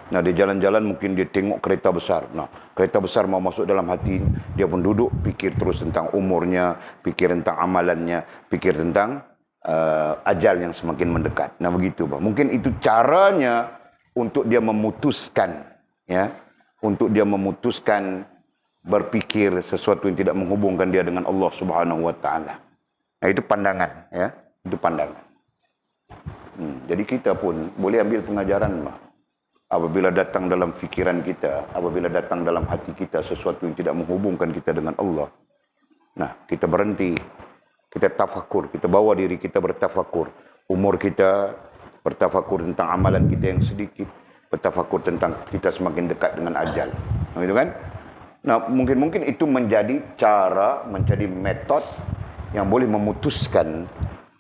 Nah dia jalan-jalan mungkin dia tengok kereta besar. Nah kereta besar mau masuk dalam hati, dia pun duduk, pikir terus tentang umurnya, pikir tentang amalannya, pikir tentang ajal yang semakin mendekat. Nah begitu, Bang. Mungkin itu caranya untuk dia memutuskan, ya, untuk dia memutuskan berpikir sesuatu yang tidak menghubungkan dia dengan Allah Subhanahu Wa Taala. Nah itu pandangan, ya, itu pandangan. Jadi kita pun boleh ambil pengajaran, Bang. Apabila datang dalam fikiran kita, apabila datang dalam hati kita sesuatu yang tidak menghubungkan kita dengan Allah. Nah, kita berhenti, kita tafakur, kita bawa diri kita bertafakur. Umur kita, bertafakur tentang amalan kita yang sedikit, bertafakur tentang kita semakin dekat dengan ajal. Nah, gitu kan? Nah, mungkin itu menjadi cara, menjadi metode yang boleh memutuskan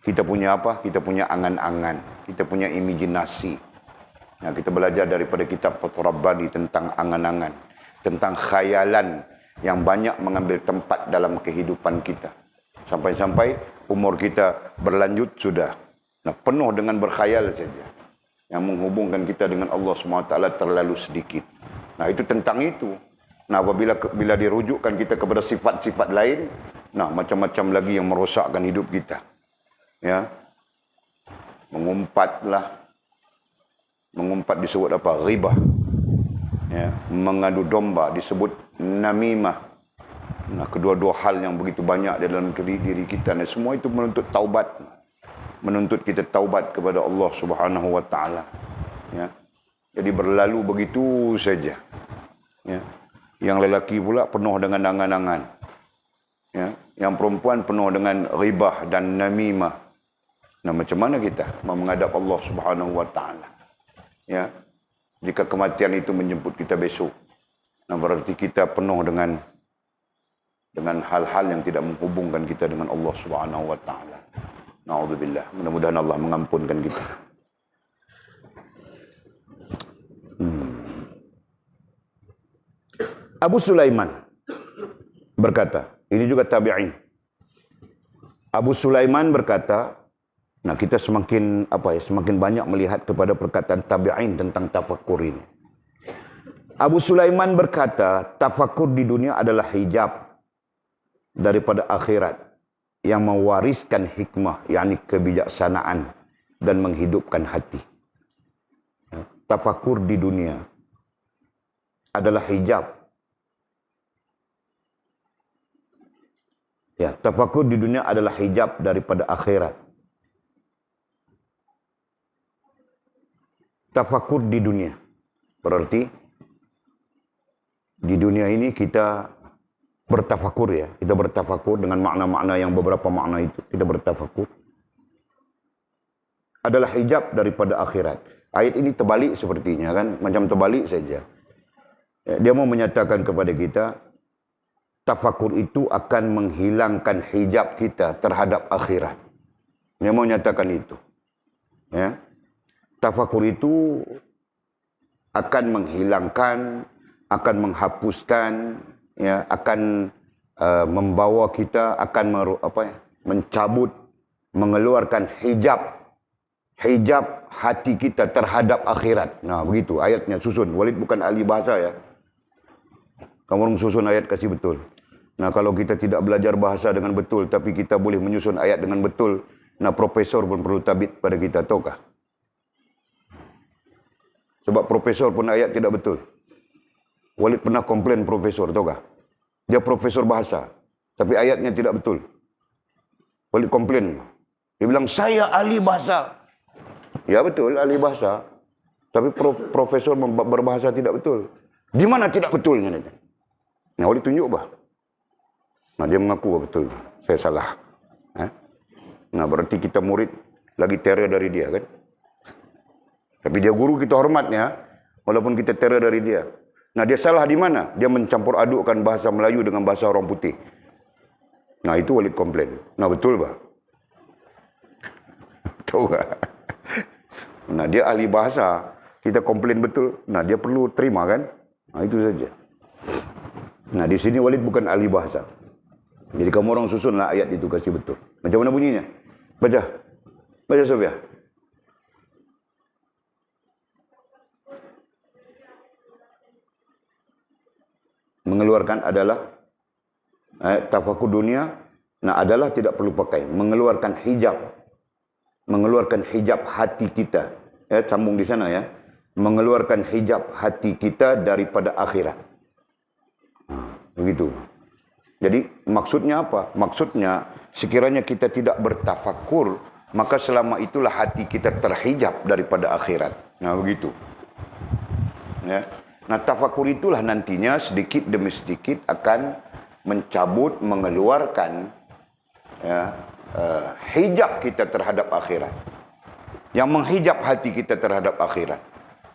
kita punya apa? Kita punya angan-angan, kita punya imajinasi. Nah, kita belajar daripada kitab Fathur Rabbani tentang angan-angan, tentang khayalan yang banyak mengambil tempat dalam kehidupan kita. Sampai-sampai umur kita berlanjut sudah. Nah, penuh dengan berkhayal saja. Yang menghubungkan kita dengan Allah SWT terlalu sedikit. Nah, itu tentang itu. Nah, bila dirujukkan kita kepada sifat-sifat lain, nah, macam-macam lagi yang merosakkan hidup kita. Ya. Mengumpat disebut apa? Ghibah. Ya, mengadu domba disebut namimah. Nah, kedua-dua hal yang begitu banyak dalam diri kita. Nah, semua itu menuntut taubat. Menuntut kita taubat kepada Allah Subhanahu Wa Taala. Ya. Jadi berlalu begitu saja. Ya. Yang lelaki pula penuh dengan angan-angan. Ya. Yang perempuan penuh dengan ghibah dan namimah. Nah, macam mana kita menghadap Allah Subhanahu Wa Taala? Ya, jika kematian itu menjemput kita besok, nah berarti kita penuh dengan hal-hal yang tidak menghubungkan kita dengan Allah Subhanahu Wa Taala. Na'udzubillah. Mudah-mudahan Allah mengampunkan kita. Abu Sulaiman berkata, ini juga tabi'in. Abu Sulaiman berkata, nah kita semakin banyak melihat kepada perkataan tabi'in tentang tafakur ini. Abu Sulaiman berkata, tafakur di dunia adalah hijab daripada akhirat yang mewariskan hikmah, yakni kebijaksanaan dan menghidupkan hati. Tafakur di dunia adalah hijab. Ya, tafakur di dunia adalah hijab daripada akhirat. Tafakur di dunia berarti di dunia ini kita bertafakur, ya. Kita bertafakur dengan makna-makna yang beberapa makna itu. Kita bertafakur adalah hijab daripada akhirat. Ayat ini terbalik sepertinya, kan? Macam terbalik saja. Dia mau menyatakan kepada kita, tafakur itu akan menghilangkan hijab kita terhadap akhirat. Dia mau menyatakan itu. Ya. Tafakur itu akan menghilangkan, akan menghapuskan, ya, akan membawa kita, akan mencabut, mengeluarkan hijab hati kita terhadap akhirat. Nah, begitu ayatnya, susun. Walid bukan ahli bahasa, ya. Kamu orang susun ayat kasih betul. Nah, kalau kita tidak belajar bahasa dengan betul, tapi kita boleh menyusun ayat dengan betul, nah, profesor pun perlu tabit pada kita, tahukah? Sebab profesor pun ayat tidak betul. Walid pernah komplain profesor, tahukah? Dia profesor bahasa, tapi ayatnya tidak betul. Walid komplain. Dia bilang, saya ahli bahasa. Ya betul, ahli bahasa. Tapi profesor berbahasa tidak betul. Di mana tidak betulnya? Nah, Walid tunjuk bah. Nah, dia mengaku betul. Saya salah. Nah, berarti kita murid lagi teror dari dia, kan? Tapi dia guru, kita hormatnya, walaupun kita teror dari dia. Nah, dia salah di mana? Dia mencampur adukkan bahasa Melayu dengan bahasa orang putih. Nah, itu Walid komplain. Nah, betul bah. Tahu tak? Nah, dia ahli bahasa, kita komplain betul. Nah, dia perlu terima, kan? Nah, itu saja. Nah, di sini Walid bukan ahli bahasa. Jadi kamu orang susunlah ayat itu kasih betul. Macam mana bunyinya? Baca. Baca, Sofia. Mengeluarkan adalah tafakur dunia. Nah, adalah tidak perlu pakai. Mengeluarkan hijab. Mengeluarkan hijab hati kita. Sambung di sana, ya. Mengeluarkan hijab hati kita daripada akhirat. Begitu. Jadi maksudnya apa? Maksudnya sekiranya kita tidak bertafakur, maka selama itulah hati kita terhijab daripada akhirat. Nah, begitu. Ya. Nah, tafakur itulah nantinya sedikit demi sedikit akan mencabut, mengeluarkan, ya, hijab kita terhadap akhirat. Yang menghijab hati kita terhadap akhirat.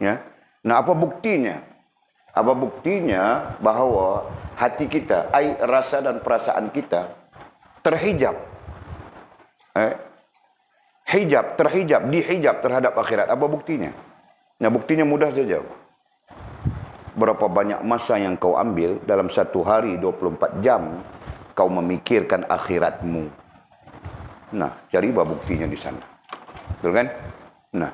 Ya. Nah, apa buktinya? Apa buktinya bahawa hati kita, rasa dan perasaan kita terhijab. Terhijab, dihijab terhadap akhirat. Apa buktinya? Nah, buktinya mudah saja. Berapa banyak masa yang kau ambil dalam satu hari 24 jam kau memikirkan akhiratmu. Nah, cari buktinya di sana. Betul kan? Nah,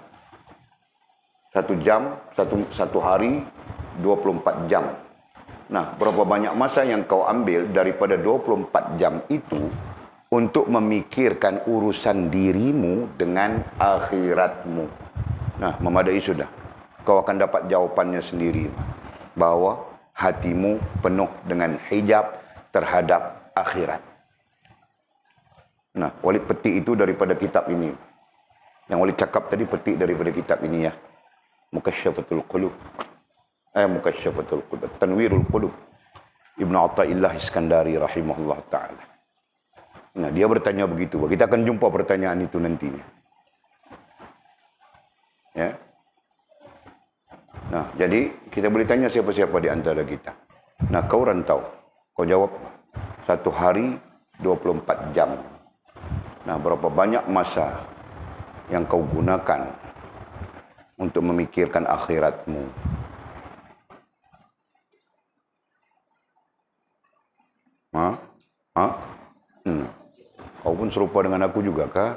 satu hari 24 jam. Nah, berapa banyak masa yang kau ambil daripada 24 jam itu untuk memikirkan urusan dirimu dengan akhiratmu. Nah, memadai sudah. Kau akan dapat jawapannya sendiri. Bahawa hatimu penuh dengan hijab terhadap akhirat. Nah, Walid petik itu daripada kitab ini. Yang Walid cakap tadi petik daripada kitab ini, ya. Mukasyafatul Qulub. Mukasyafatul Qulub. Tanwirul Qulub. Ibn Atta'illah Iskandari rahimahullah ta'ala. Nah, dia bertanya begitu. Kita akan jumpa pertanyaan itu nantinya. Ya. Nah, jadi kita boleh tanya siapa-siapa di antara kita. Nah, kau rantau. Kau jawab, satu hari 24 jam. Nah, berapa banyak masa yang kau gunakan untuk memikirkan akhiratmu? Kau pun serupa dengan aku juga kah?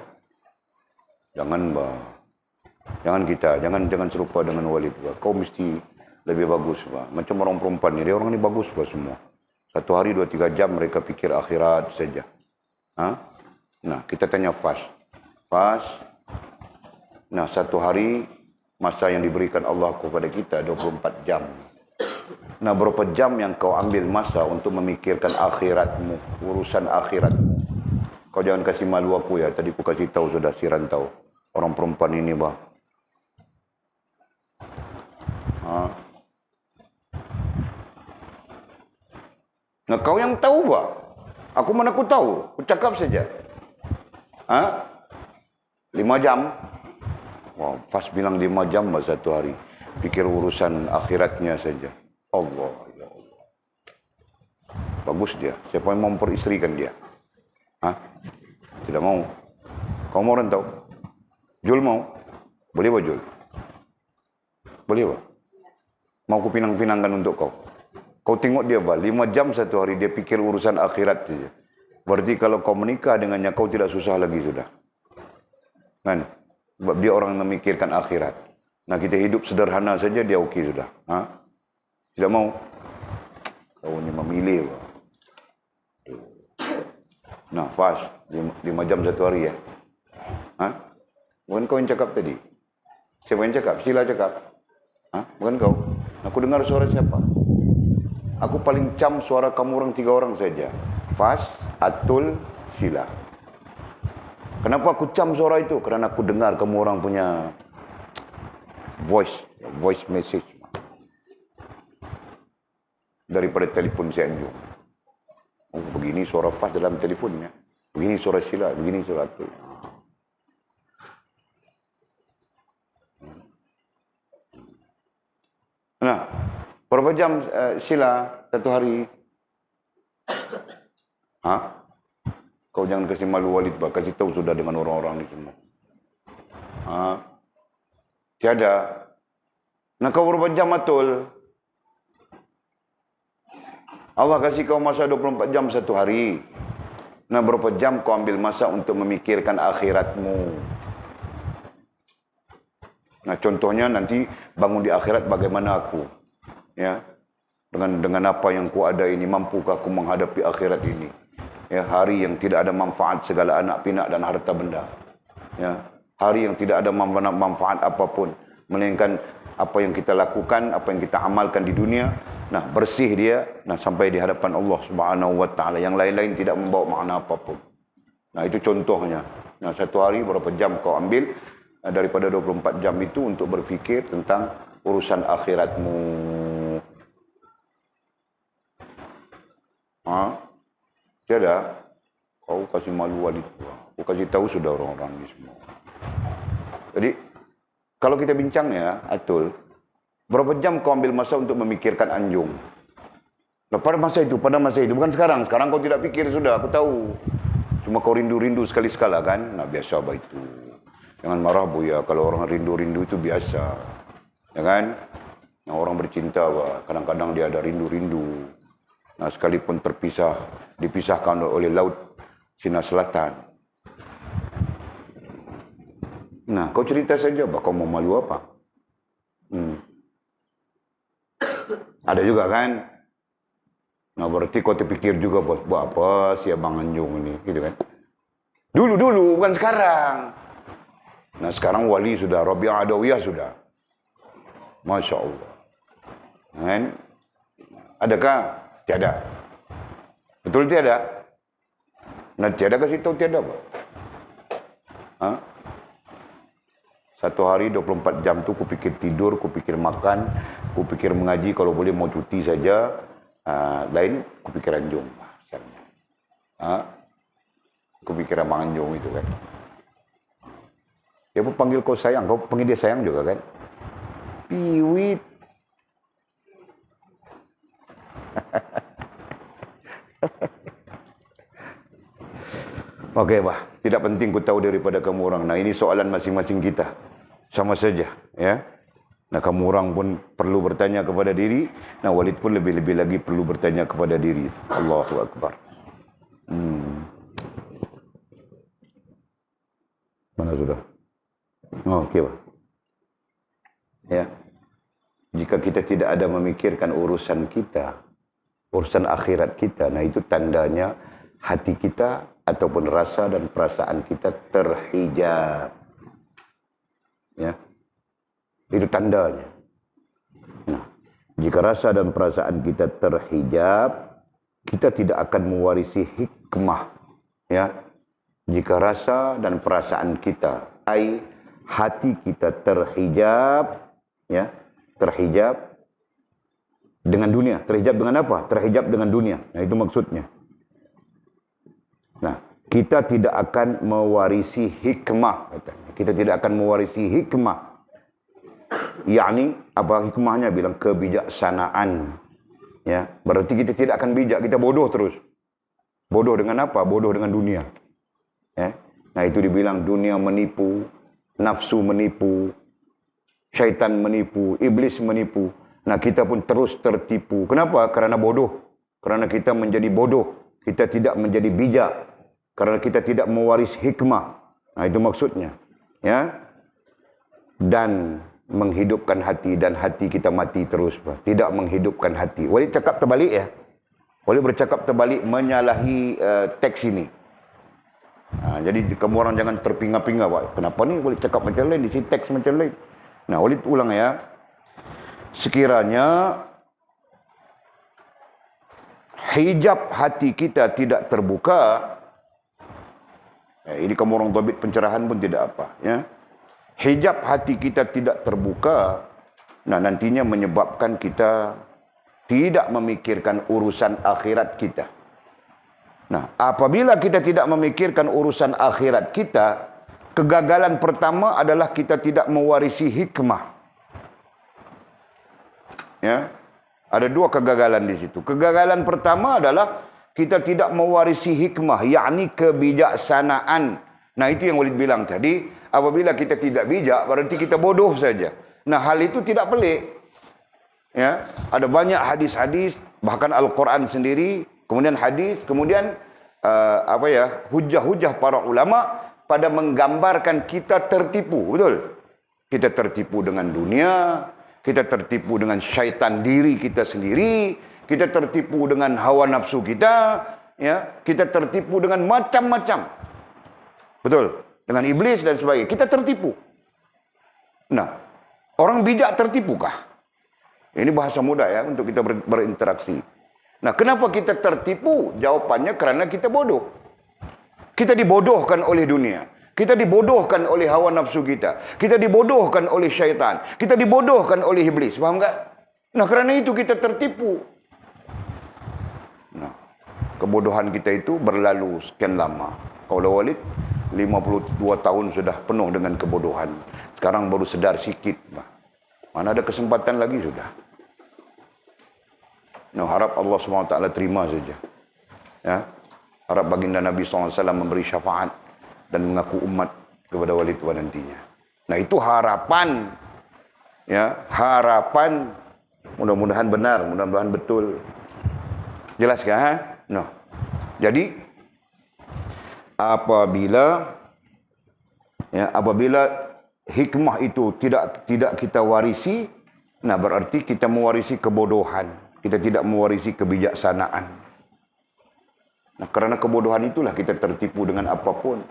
Jangan, bah. Jangan serupa dengan Walid, bah. Kau mesti lebih bagus, bah. Macam orang perempuan ni, dia orang ni bagus, bah, semua. Satu hari 2-3 jam mereka pikir akhirat saja. Nah, kita tanya Fas. Fas, nah satu hari masa yang diberikan Allah kepada kita 24 jam. Nah, berapa jam yang kau ambil masa untuk memikirkan akhiratmu, urusan akhiratmu? Kau jangan kasih malu aku ya, tadi aku kasih tahu sudah si rantau. Orang perempuan ini, bah. Nah, kau yang tahu, bah. Aku mana aku tahu, aku cakap saja. 5 jam. Wah, Fas bilang 5 jam bah satu hari. Pikir urusan akhiratnya saja. Allah, ya Allah. Bagus dia. Siapa yang mau memperistrikan dia? Tidak mau. Kau mau rantau? Jul mau? Boleh bah Jul? Boleh bah? Mau ku pinang-pinangkan untuk kau? Kau tengok dia bah, 5 jam satu hari dia pikir urusan akhirat saja. Berarti kalau kau menikah dengannya kau tidak susah lagi sudah. Kan? Sebab dia orang memikirkan akhirat. Nah, kita hidup sederhana saja dia okey sudah. Tidak mau? Kau ni memilih bah. Nah, Fas, 5 jam satu hari ya. Bukan kau yang cakap tadi. Siapa yang cakap? Sila cakap. Bukan kau. Aku dengar suara siapa? Aku paling cam suara kamu orang 3 orang saja. Fas, Atul, Sila. Kenapa aku cam suara itu? Kerana aku dengar kamu orang punya voice message. Daripada telefon si Anjung. Oh, begini suara Fas dalam telefonnya. Begini suara Sila, begini suara Atul. Nah, berapa jam Sila satu hari? Kau jangan kasih malu Walid, bah. Kasih tahu sudah dengan orang-orang ni semua. Tiada. Nah, kau berapa jam Atul? Allah kasih kau masa 24 jam satu hari. Nah, berapa jam kau ambil masa untuk memikirkan akhiratmu? Nah, contohnya nanti bangun di akhirat bagaimana aku? Ya. Dengan apa yang ku ada ini, mampukah aku menghadapi akhirat ini? Ya, hari yang tidak ada manfaat segala anak pinak dan harta benda. Ya, hari yang tidak ada manfaat apapun, melainkan apa yang kita lakukan, apa yang kita amalkan di dunia. Nah, bersih dia, nah sampai di hadapan Allah Subhanahu wa taala. Yang lain-lain tidak membawa makna apapun. Nah, itu contohnya. Nah, satu hari berapa jam kau ambil daripada 24 jam itu untuk berfikir tentang urusan akhiratmu. Tiada. Kau kasih malu Walid. Aku kasih tahu sudah orang-orang ini semua. Jadi, kalau kita bincang ya, Atul, berapa jam kau ambil masa untuk memikirkan Anjung? Nah, pada masa itu, bukan sekarang. Sekarang kau tidak pikir sudah, aku tahu. Cuma kau rindu-rindu sekali-sekala kan? Nah, biasa bah itu. Jangan marah Buya, kalau orang rindu-rindu itu biasa. Ya kan? Nah, orang bercinta bah, kadang-kadang dia ada rindu-rindu. Nah, sekalipun dipisahkan oleh laut Cina Selatan. Nah, kau cerita saja, bah, kau mau malu apa? Ada juga kan? Nah, berarti kau terpikir juga, buat apa si Abang Anjung ini, gitu kan? Dulu, bukan sekarang. Nah, sekarang wali sudah, Rabi'ah Adawiyah sudah. Masya Allah. Kan? Adakah? Tiada. Betul tiada? Nah, tiada kasih tahu tiada apa? Satu hari 24 jam tu kupikir tidur, kupikir makan, kupikir mengaji, kalau boleh mau cuti saja. Lain kupikir Anjung. Kupikir Abang Anjung itu kan. Dia pun panggil kau sayang, kau panggil dia sayang juga kan? Piwit. Okey, bah. Tidak penting ku tahu daripada kamu orang. Nah, ini soalan masing-masing kita. Sama saja, ya. Nah, kamu orang pun perlu bertanya kepada diri. Nah, Walid pun lebih-lebih lagi perlu bertanya kepada diri. Allahu Akbar. Mana sudah? Oh, okey, bah. Ya. Jika kita tidak ada memikirkan urusan kita, urusan akhirat kita, nah itu tandanya hati kita ataupun rasa dan perasaan kita terhijab. Ya. Itu tandanya. Nah, jika rasa dan perasaan kita terhijab, kita tidak akan mewarisi hikmah. Ya. Jika rasa dan perasaan kita, hati kita terhijab, ya, terhijab dengan dunia. Terhijab dengan apa? Terhijab dengan dunia. Nah, itu maksudnya. Nah, kita tidak akan mewarisi hikmah, katanya. Kita tidak akan mewarisi hikmah. Yakni apa hikmahnya? Bilang kebijaksanaan. Ya, berarti kita tidak akan bijak, kita bodoh terus. Bodoh dengan apa? Bodoh dengan dunia. Ya. Nah, itu dibilang dunia menipu, nafsu menipu, syaitan menipu, iblis menipu. Nah, kita pun terus tertipu. Kenapa? Karena bodoh. Karena kita menjadi bodoh. Kita tidak menjadi bijak. Karena kita tidak mewaris hikmah. Nah, itu maksudnya. Ya. Dan menghidupkan hati, dan hati kita mati terus. Tidak menghidupkan hati. Walid cakap terbalik ya. Walid bercakap terbalik menyalahi teks ini. Jadi kamu orang jangan terpinga-pinga. Kenapa ni Walid cakap macam lain, di sini teks macam lain. Nah, Walid ulang ya. Sekiranya hijab hati kita tidak terbuka, ini kamu orang tabit pencerahan pun tidak apa. Ya. Hijab hati kita tidak terbuka, nah nantinya menyebabkan kita tidak memikirkan urusan akhirat kita. Nah, apabila kita tidak memikirkan urusan akhirat kita, kegagalan pertama adalah kita tidak mewarisi hikmah. Ya, ada dua kegagalan di situ. Kegagalan pertama adalah kita tidak mewarisi hikmah, yakni kebijaksanaan. Nah, itu yang Walid bilang tadi, apabila kita tidak bijak, berarti kita bodoh saja. Nah, hal itu tidak pelik. Ya, ada banyak hadis-hadis, bahkan Al-Quran sendiri, kemudian hadis, kemudian hujah-hujah para ulama pada menggambarkan kita tertipu, betul? Kita tertipu dengan dunia, kita tertipu dengan syaitan diri kita sendiri, kita tertipu dengan hawa nafsu kita, ya, kita tertipu dengan macam-macam. Betul? Dengan iblis dan sebagainya. Kita tertipu. Nah, orang bijak tertipukah? Ini bahasa mudah ya untuk kita berinteraksi. Nah, kenapa kita tertipu? Jawabannya karena kita bodoh. Kita dibodohkan oleh dunia. Kita dibodohkan oleh hawa nafsu kita. Kita dibodohkan oleh syaitan. Kita dibodohkan oleh iblis. Faham tak? Nah, kerana itu kita tertipu. Nah, kebodohan kita itu berlalu sekian lama. Kalau Walid 52 tahun sudah penuh dengan kebodohan. Sekarang baru sedar sikit. Mana ada kesempatan lagi sudah. Nah, harap Allah SWT terima saja. Ya. Harap baginda Nabi SAW memberi syafaat dan mengaku umat kepada Walid tua nantinya. Nah, itu harapan. Ya, harapan. Mudah-mudahan benar, mudah-mudahan betul. Jelas kan? Ha? Nah, jadi apabila hikmah itu tidak kita warisi, nah berarti kita mewarisi kebodohan. Kita tidak mewarisi kebijaksanaan. Nah, kerana kebodohan itulah kita tertipu dengan apapun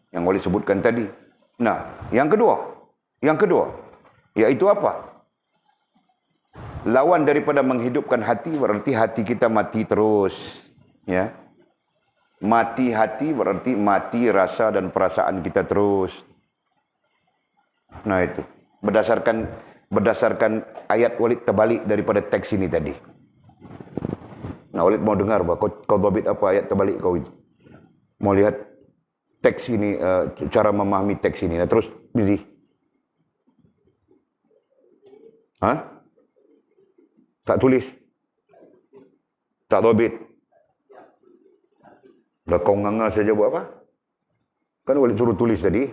yang Walid sebutkan tadi. Nah, yang kedua, yaitu apa? Lawan daripada menghidupkan hati berarti hati kita mati terus, ya. Mati hati berarti mati rasa dan perasaan kita terus. Nah, itu berdasarkan ayat Walid terbalik daripada teks ini tadi. Nah, Walid mau dengar bahawa kau dhabit apa ayat terbalik kau itu. Mau lihat teks ini, cara memahami teks ini. Nah, terus busy. Hah? Tak tulis? Tak dhabit? Dah kau nganga saja buat apa? Kan Walid suruh tulis tadi.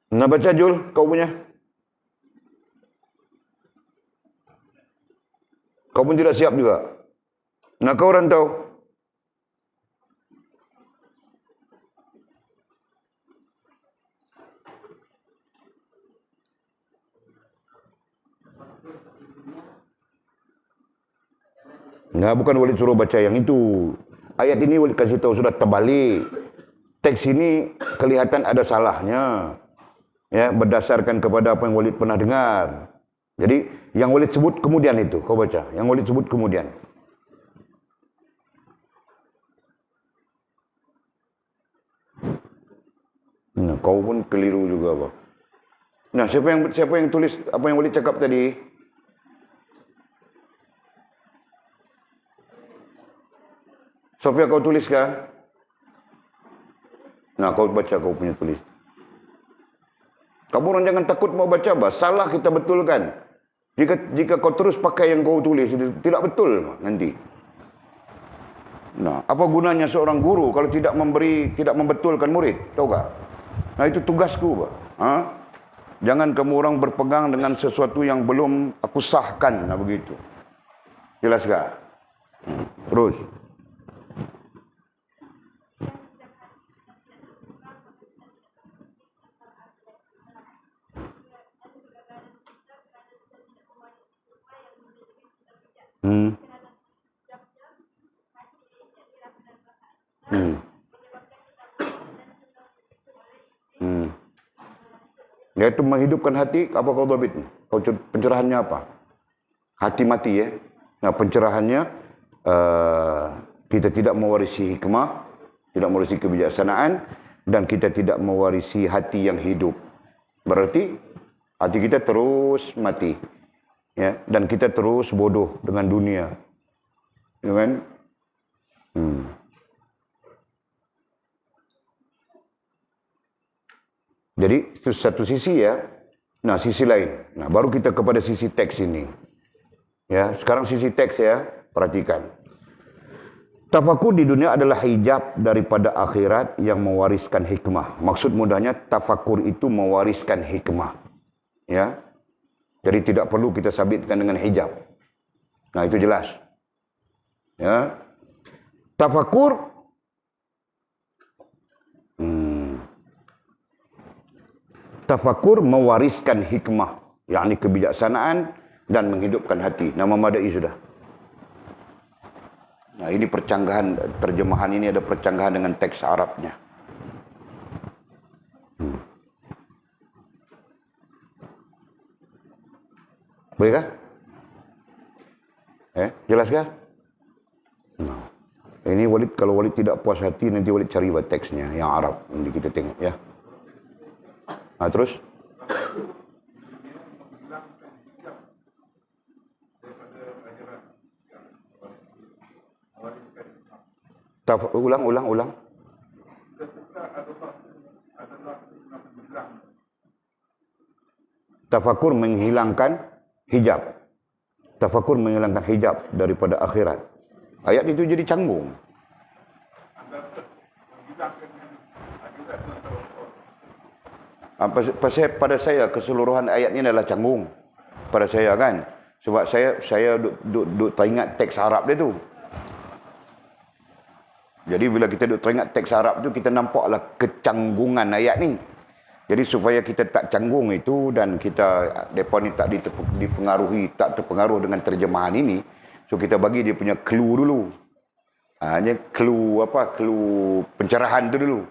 Nak baca Jul, kau punya? Kau pun tidak siap juga. Nak kau rantau? Nah, bukan Walid suruh baca yang itu. Ayat ini Walid kasih tahu sudah terbalik. Teks ini kelihatan ada salahnya. Ya, berdasarkan kepada apa yang Walid pernah dengar. Jadi, yang Walid sebut kemudian itu, kau baca. Yang Walid sebut kemudian. Nah, kau pun keliru juga, Pak. Nah, siapa yang tulis apa yang Walid cakap tadi? Sofia, kau tulis kah? Nah, kau baca, kau punya tulis. Kamu orang jangan takut mau baca, bah. Salah kita betulkan. Jika kau terus pakai yang kau tulis, itu tidak betul nanti. Nah, apa gunanya seorang guru kalau tidak membetulkan murid? Tahu tak? Nah, itu tugasku, bah. Ha? Jangan kamu orang berpegang dengan sesuatu yang belum aku sahkan. Nah, begitu. Jelas tak? Terus. Yaitu menghidupkan hati, apa kau dhabit? Pencerahannya apa? Hati mati, ya. Nah, pencerahannya kita tidak mewarisi hikmah, tidak mewarisi kebijaksanaan, dan kita tidak mewarisi hati yang hidup. Berarti hati kita terus mati, ya, dan kita terus bodoh dengan dunia, ya kan? Jadi itu satu sisi, ya. Nah, sisi lain. Nah, baru kita kepada sisi teks ini. Ya, sekarang sisi teks, ya. Perhatikan. Tafakur di dunia adalah hijab daripada akhirat yang mewariskan hikmah. Maksud mudahnya tafakur itu mewariskan hikmah. Ya. Jadi tidak perlu kita sabitkan dengan hijab. Nah, itu jelas. Ya. Tafakur Tafakur mewariskan hikmah, yakni kebijaksanaan dan menghidupkan hati. Nama madai sudah. Nah, ini percanggahan, terjemahan ini ada percanggahan dengan teks Arabnya. Bolehkah? Jelaskah? Nah, ini Walid, kalau Walid tidak puas hati, nanti Walid cari teksnya yang Arab. Nanti kita tengok, ya. Nah, terus? Ulang. Tafakur menghilangkan hijab. Tafakur menghilangkan hijab daripada akhirat. Ayat itu jadi canggung. Pada saya keseluruhan ayat ini adalah canggung pada saya, kan, sebab saya duk teringat teks Arab dia tu. Jadi bila kita duk teringat teks Arab tu, kita nampaklah kecanggungan ayat ni. Jadi supaya kita tak canggung itu dan kita depa ni tak dipengaruhi, tak terpengaruh dengan terjemahan ini, so kita bagi dia punya clue dulu. Hanya clue pencerahan tu dulu.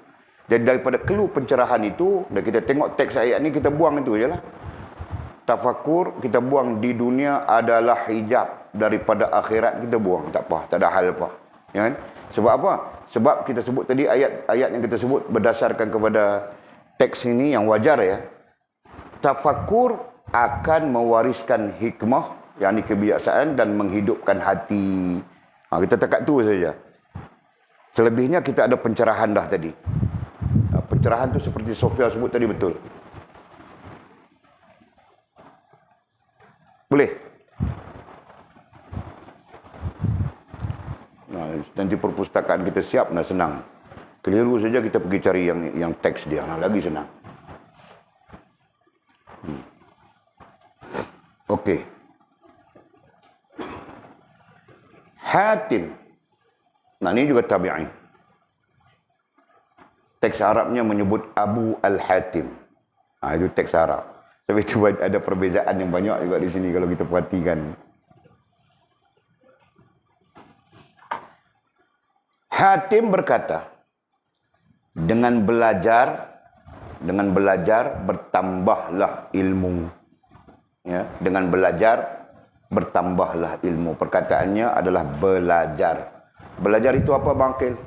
Jadi daripada clue pencerahan itu, dan kita tengok teks ayat ni, kita buang itu je lah. Tafakur kita buang di dunia adalah hijab daripada akhirat, kita buang, tak apa, tak ada hal apa. Ya kan? Sebab apa? Sebab kita sebut tadi ayat yang kita sebut berdasarkan kepada teks ini yang wajar, ya. Tafakur akan mewariskan hikmah, yakni kebijaksanaan, dan menghidupkan hati. Kita tekat tu saja. Selebihnya kita ada pencerahan dah tadi. Pencerahan tu seperti Sofia sebut tadi, betul. Boleh? Nah, nanti perpustakaan kita siap, nah senang. Keliru saja kita pergi cari yang teks dia, nah lagi senang. Okey. Hatim. Nah, ini juga tabi'i. Teks Arabnya menyebut Abu Al-Hatim. Itu teks Arab. Tapi itu ada perbezaan yang banyak juga di sini kalau kita perhatikan. Hatim berkata, dengan belajar bertambahlah ilmu. Ya, dengan belajar bertambahlah ilmu. Perkataannya adalah belajar. Belajar itu apa, Bang Kil?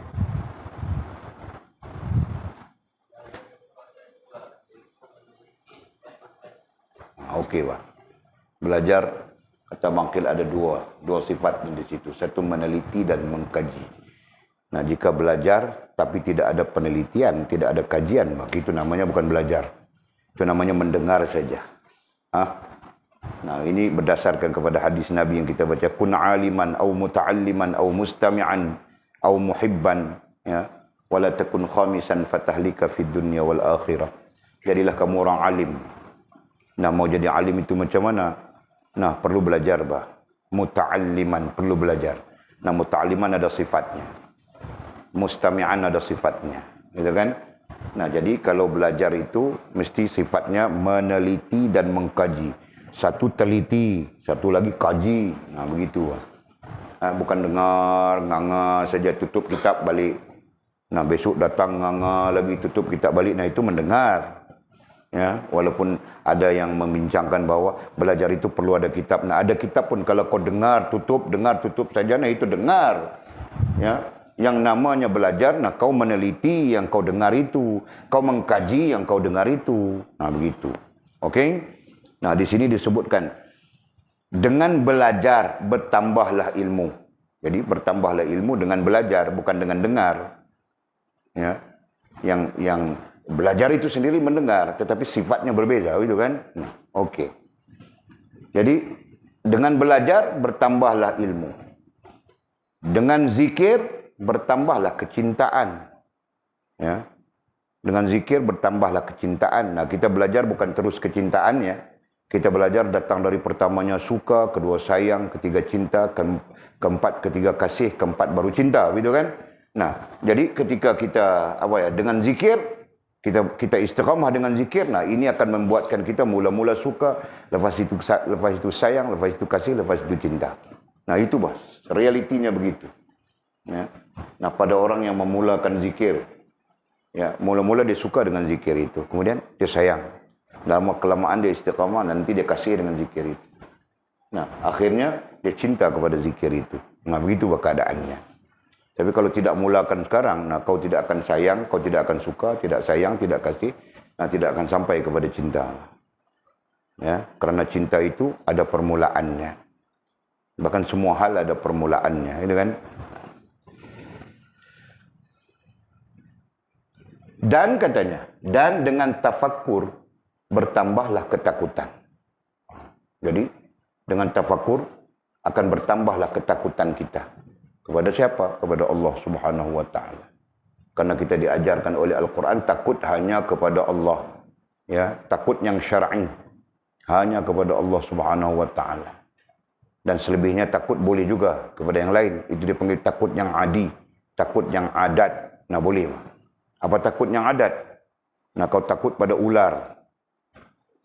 Okey, Bang. Belajar, kata Bang Kil, ada dua sifat di situ. Satu, meneliti dan mengkaji. Nah, jika belajar tapi tidak ada penelitian, tidak ada kajian, maka itu namanya bukan belajar. Itu namanya mendengar saja. Nah, ini berdasarkan kepada hadis Nabi yang kita baca, kun aliman au muta'alliman au mustami'an au muhibban, ya, wala takun khamisan fatahlika fid dunya wal akhirah. Jadilah kamu orang alim. Nah, mau jadi alim itu macam mana? Nah, perlu belajar, bah. Muta'alliman, perlu belajar. Nah, muta'alliman ada sifatnya. Mustami'an ada sifatnya, gitu kan? Nah, jadi kalau belajar itu mesti sifatnya meneliti dan mengkaji. Satu teliti, satu lagi kaji. Nah, begitu. Bukan dengar, nganga saja, tutup kitab balik. Nah, besok datang nganga lagi, tutup kitab balik. Nah, itu mendengar. Ya, walaupun ada yang membincangkan bahwa belajar itu perlu ada kitab. Nah, ada kitab pun kalau kau dengar tutup saja, nah itu dengar. Ya, yang namanya belajar, nah kau meneliti yang kau dengar itu, kau mengkaji yang kau dengar itu. Nah, begitu. Okey? Nah, di sini disebutkan dengan belajar bertambahlah ilmu. Jadi bertambahlah ilmu dengan belajar, bukan dengan dengar. Ya. Yang belajar itu sendiri mendengar, tetapi sifatnya berbeza, gitu kan? Nah, okey. Jadi dengan belajar bertambahlah ilmu. Dengan zikir bertambahlah kecintaan. Ya. Dengan zikir bertambahlah kecintaan. Nah, kita belajar bukan terus kecintaannya. Kita belajar datang dari pertamanya suka, kedua sayang, ketiga cinta, keempat ketiga kasih, keempat baru cinta, gitu kan? Nah, jadi ketika kita dengan zikir, kita istiqamah dengan zikir, nah ini akan membuatkan kita mula-mula suka, lepas itu sayang, lepas itu kasih, lepas itu cinta. Nah, itu bah, realitinya begitu. Ya. Nah, pada orang yang memulakan zikir, ya, mula-mula dia suka dengan zikir itu, kemudian dia sayang. Lama kelamaan dia istiqamah, nanti dia kasih dengan zikir itu. Nah, akhirnya dia cinta kepada zikir itu. Nah, begitu keadaannya. Tapi kalau tidak mulakan sekarang, nah kau tidak akan sayang, kau tidak akan suka, tidak sayang, tidak kasih, nah tidak akan sampai kepada cinta. Ya, karena cinta itu ada permulaannya. Bahkan semua hal ada permulaannya, itu kan? Dan katanya, dan dengan tafakkur bertambahlah ketakutan. Jadi, dengan tafakkur akan bertambahlah ketakutan kita. Kepada siapa? Kepada Allah Subhanahu wa taala. Karena kita diajarkan oleh Al-Quran takut hanya kepada Allah. Ya, takut yang syar'i hanya kepada Allah Subhanahu wa taala. Dan selebihnya takut boleh juga kepada yang lain. Itu dipanggil takut yang adi, takut yang adat. Nah, boleh. Apa takut yang adat? Nah, kau takut pada ular.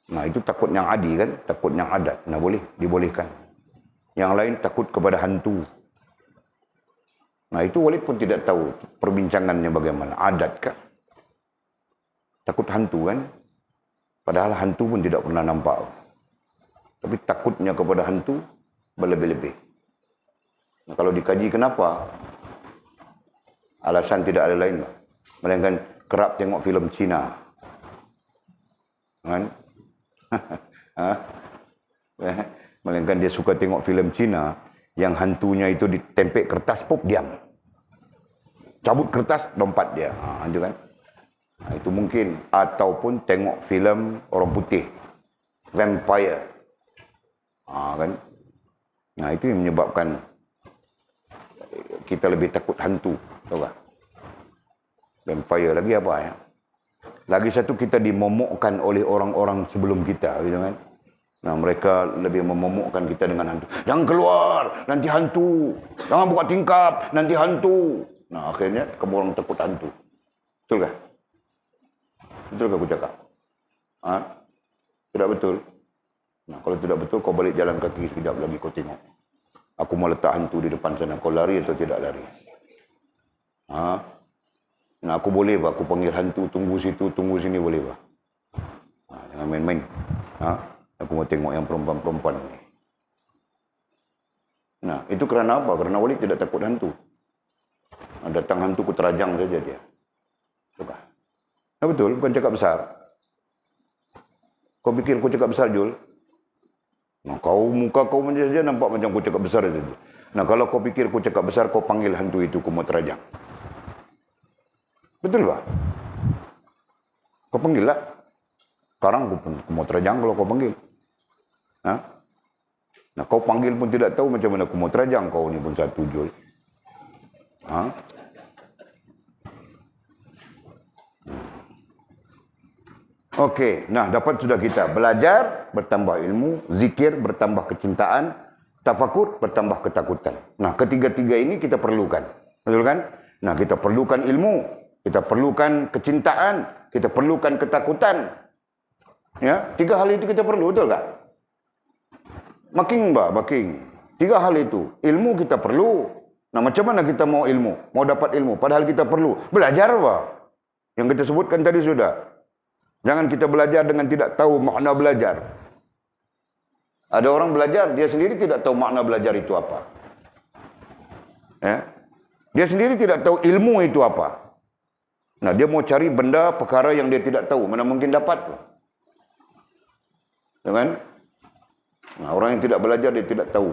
Nah, itu takut yang adi kan? Takut yang adat. Nah, boleh, dibolehkan. Yang lain takut kepada hantu. Nah, itu Walid pun tidak tahu perbincangannya bagaimana. Adat kah? Takut hantu kan? Padahal hantu pun tidak pernah nampak. Tapi takutnya kepada hantu berlebih-lebih. Nah, kalau dikaji kenapa? Alasan tidak ada lain. Melainkan kerap tengok filem Cina. Kan? Melainkan dia suka tengok filem Cina yang hantunya itu ditempel kertas, pop, diam. Cabut kertas, lompat dia. Itu kan? Nah, itu mungkin. Ataupun tengok filem orang putih. Vampire. Kan? Nah, itu yang menyebabkan kita lebih takut hantu. Tahu tak? Vampire lagi apa ya? Lagi satu, kita dimomokkan oleh orang-orang sebelum kita, gitu kan? Nah, mereka lebih memomokkan kita dengan hantu. Jangan keluar, nanti hantu. Jangan buka tingkap, nanti hantu. Nah, akhirnya kamu orang takut hantu. Betul kah? Betul kah aku cakap? Tidak betul? Nah, kalau tidak betul, kau balik jalan kaki sekejap lagi, kau tengok. Aku mau letak hantu di depan sana. Kau lari atau tidak lari? Ha? Nah, aku boleh bah, aku panggil hantu, tunggu situ, tunggu sini, boleh bah. Jangan main-main. Aku mau tengok yang perempuan-perempuan ni. Nah, itu kerana apa? Kerana Walid tidak takut hantu. Datang hantu, ku terajang saja dia. Betul. Nah, betul, bukan cakap besar. Kau fikir aku cakap besar, Jul? Nah, muka kau saja nampak macam aku cakap besar saja. Nah, kalau kau fikir aku cakap besar, kau panggil hantu itu, ku mau terajang. Betul tak? Kau panggil lah. Sekarang aku mau terajang kalau kau panggil. Nah, kau panggil pun tidak tahu macam mana aku mau terajang kau ni pun satu, Jul. Okey, nah dapat sudah kita belajar, bertambah ilmu, zikir, bertambah kecintaan, tafakur, bertambah ketakutan. Nah, ketiga-tiga ini kita perlukan. Betul kan? Nah, kita perlukan ilmu, kita perlukan kecintaan, kita perlukan ketakutan. Ya, tiga hal itu kita perlu, betul tak? Making. Tiga hal itu. Ilmu kita perlu. Nah, macam mana kita mau ilmu? Mau dapat ilmu, padahal kita perlu belajar, bah. Yang kita sebutkan tadi sudah. Jangan kita belajar dengan tidak tahu makna belajar. Ada orang belajar, dia sendiri tidak tahu makna belajar itu apa. Ya? Dia sendiri tidak tahu ilmu itu apa. Nah, dia mau cari benda, perkara yang dia tidak tahu. Mana mungkin dapat. Ya kan? Nah, orang yang tidak belajar, dia tidak tahu.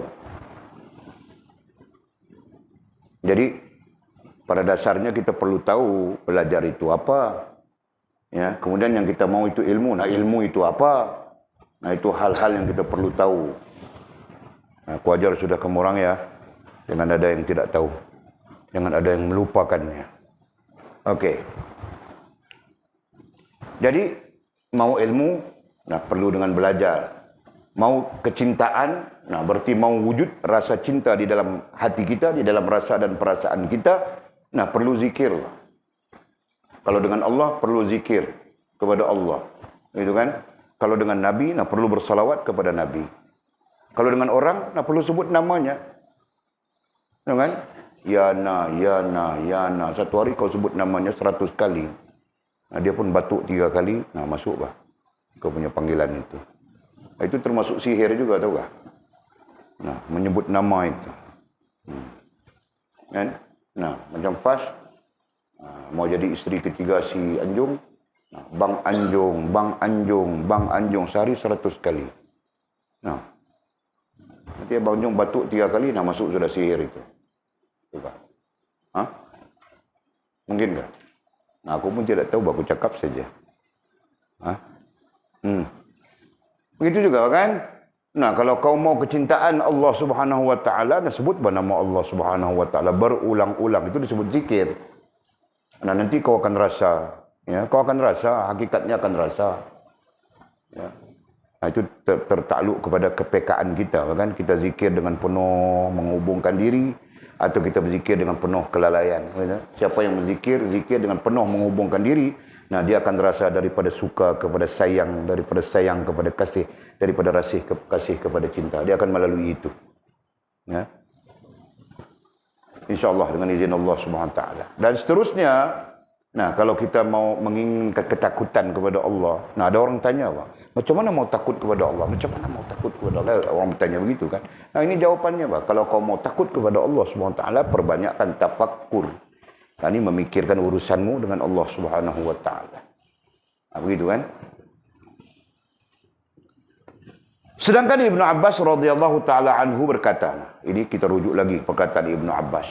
Jadi, pada dasarnya kita perlu tahu belajar itu apa. Ya, kemudian yang kita mau itu ilmu. Nah, ilmu itu apa? Nah, itu hal-hal yang kita perlu tahu. Nah, aku ajar sudah kamu orang ya. Jangan ada yang tidak tahu. Jangan ada yang melupakannya. Okey. Jadi, mau ilmu, nah perlu dengan belajar. Mau kecintaan, nah berarti mau wujud rasa cinta di dalam hati kita, di dalam rasa dan perasaan kita, nah perlu zikir. Kalau dengan Allah, perlu zikir kepada Allah. Gitu kan? Kalau dengan Nabi, nah perlu bersalawat kepada Nabi. Kalau dengan orang, nah perlu sebut namanya. Gitu kan? Ya na. Satu hari kau sebut namanya 100 kali. Nah, dia pun batuk 3 kali, nah masuk bah. Kau punya panggilan itu. Nah, itu termasuk sihir juga, tahu kah? Nah, menyebut nama itu. Kan? Nah, macam fas. Mau jadi isteri ketiga si Anjung, Bang Anjung sehari 100 kali. Nah, nanti Bang Anjung batuk 3 kali, nah masuk sudah sihir itu. Coba. Mungkin tak? Nah, aku pun tidak tahu, aku cakap saja. Begitu juga kan? Nah, kalau kau mau kecintaan Allah Subhanahu Wa Taala, nah sebut nama Allah Subhanahu Wa Taala berulang-ulang, itu disebut zikir. Nah, nanti kau akan rasa, ya, kau akan rasa, hakikatnya akan rasa. Ya. Nah, itu tertakluk kepada kepekaan kita, kan? Kita zikir dengan penuh menghubungkan diri, atau kita berzikir dengan penuh kelalaian. Ya. Siapa yang berzikir, zikir dengan penuh menghubungkan diri, nah dia akan rasa daripada suka kepada sayang, daripada sayang kepada kasih, daripada kasih kepada cinta. Dia akan melalui itu. Ya. InsyaAllah dengan izin Allah Subhanahu Wa Taala. Dan seterusnya, nah kalau kita mau menginginkan ketakutan kepada Allah, nah ada orang tanya, macam mana mau takut kepada Allah? Macam mana mau takut kepada Allah? Orang bertanya begitu kan. Nah ini jawapannya, kalau kau mau takut kepada Allah Subhanahu Wa Taala, perbanyakkan tafakkur. Nah, ini memikirkan urusanmu dengan Allah Subhanahu Wa Taala. Nah, begitu kan? Sedangkan Ibnu Abbas radhiyallahu taala anhu berkata, nah, ini kita rujuk lagi perkataan Ibnu Abbas.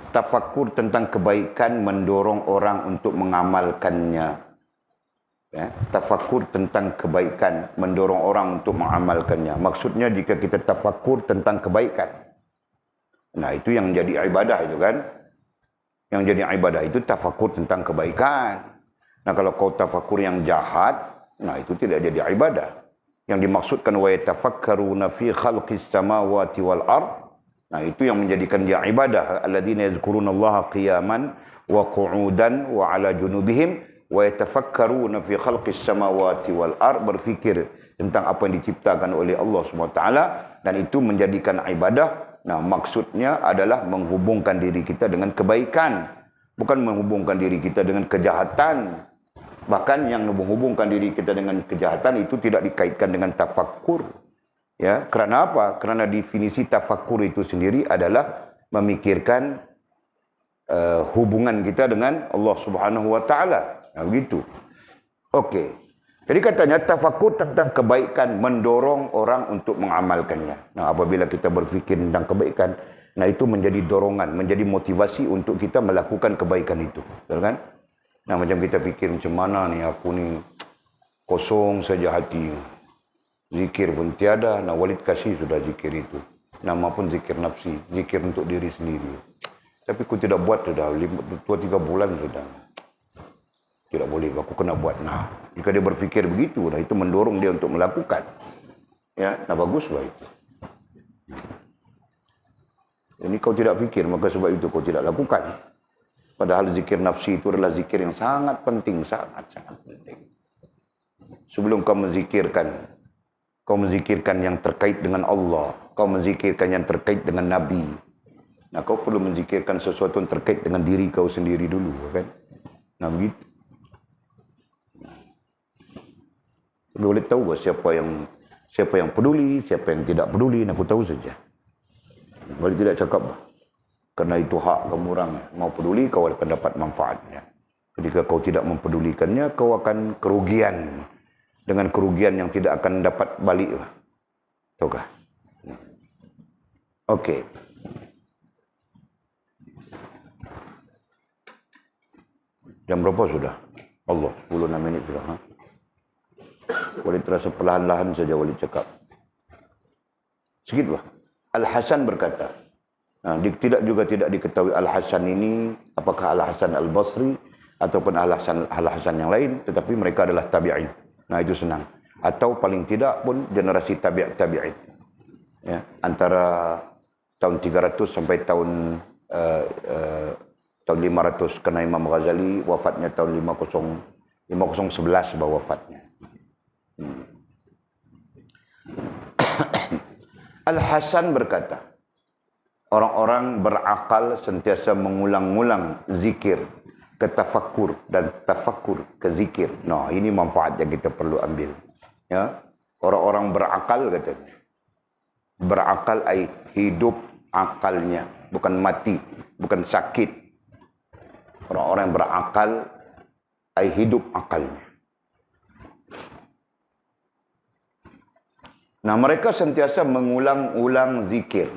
Tafakkur tentang kebaikan mendorong orang untuk mengamalkannya. Ya, tafakkur tentang kebaikan mendorong orang untuk mengamalkannya. Maksudnya jika kita tafakkur tentang kebaikan. Nah, itu yang jadi ibadah itu kan. Yang jadi ibadah itu tafakkur tentang kebaikan. Nah, kalau kau tafakkur yang jahat, nah itu tidak jadi ibadah. Yang dimaksudkan wa yatafakkaruna fi khalqis samawati wal ard. Nah, itu yang menjadikan dia ibadah. Alladzina yazkurunallaha qiyaman wa qu'udan wa 'ala junubihim wa yatafakkaruna fi khalqis samawati wal ard, berfikir tentang apa yang diciptakan oleh Allah Subhanahu wa taala, dan itu menjadikan ibadah Nah, maksudnya adalah menghubungkan diri kita dengan kebaikan, bukan menghubungkan diri kita dengan kejahatan. Bahkan yang menghubungkan diri kita dengan kejahatan itu tidak dikaitkan dengan tafakkur. Ya, kerana apa? Kerana definisi tafakkur itu sendiri adalah memikirkan hubungan kita dengan Allah Subhanahu wa taala. Nah, begitu. Okey. Jadi katanya tafakkur tentang kebaikan mendorong orang untuk mengamalkannya. Nah, apabila kita berfikir tentang kebaikan, nah itu menjadi dorongan, menjadi motivasi untuk kita melakukan kebaikan itu. Betul kan? Nah, macam kita fikir macam mana ni aku ni kosong saja hati. Zikir pun tiada. Nah, Walid kasih sudah zikir itu. Nama pun zikir nafsi, zikir untuk diri sendiri. Tapi aku tidak buat sudah 2-3 bulan sudah. Tidak boleh, aku kena buat. Nah, jika dia berfikir begitu, nah itu mendorong dia untuk melakukan. Ya, nah bagus lah itu. Ini kau tidak fikir, maka sebab itu kau tidak lakukan. Padahal zikir nafsi itu adalah zikir yang sangat penting, sangat-sangat penting. Sebelum kau menzikirkan yang terkait dengan Allah, kau menzikirkan yang terkait dengan Nabi. Nah, kau perlu menzikirkan sesuatu yang terkait dengan diri kau sendiri dulu, kan? Nah, begitu. Tapi boleh tahu siapa yang peduli, siapa yang tidak peduli, aku tahu saja. Boleh tidak cakap, kerana itu hak kamu orang. Mau peduli, kau akan dapat manfaatnya. Ketika kau tidak mempedulikannya, kau akan kerugian. Dengan kerugian yang tidak akan dapat balik. Tahukah? Okey. Jam berapa sudah? Allah, 10 minit sudah. Ha? Walid terasa perlahan-lahan saja Walid cakap. Sikit bah. Al-Hasan berkata, nah, tidak diketahui Al-Hasan ini apakah Al-Hasan Al-Basri ataupun Al-Hasan yang lain, tetapi mereka adalah tabi'in. Nah, itu senang. Atau paling tidak pun generasi tabi'in. Ya, antara tahun 300 sampai tahun 500, kerana Imam Ghazali wafatnya tahun 5011 baru wafatnya. Al-Hasan berkata, orang-orang berakal sentiasa mengulang-ulang zikir ke tafakkur dan tafakkur ke zikir. Nah, ini manfaat yang kita perlu ambil. Ya, orang-orang berakal katanya. Berakal ai hidup akalnya, bukan mati, bukan sakit. Orang-orang yang berakal ai hidup akalnya. Nah, mereka sentiasa mengulang-ulang zikir.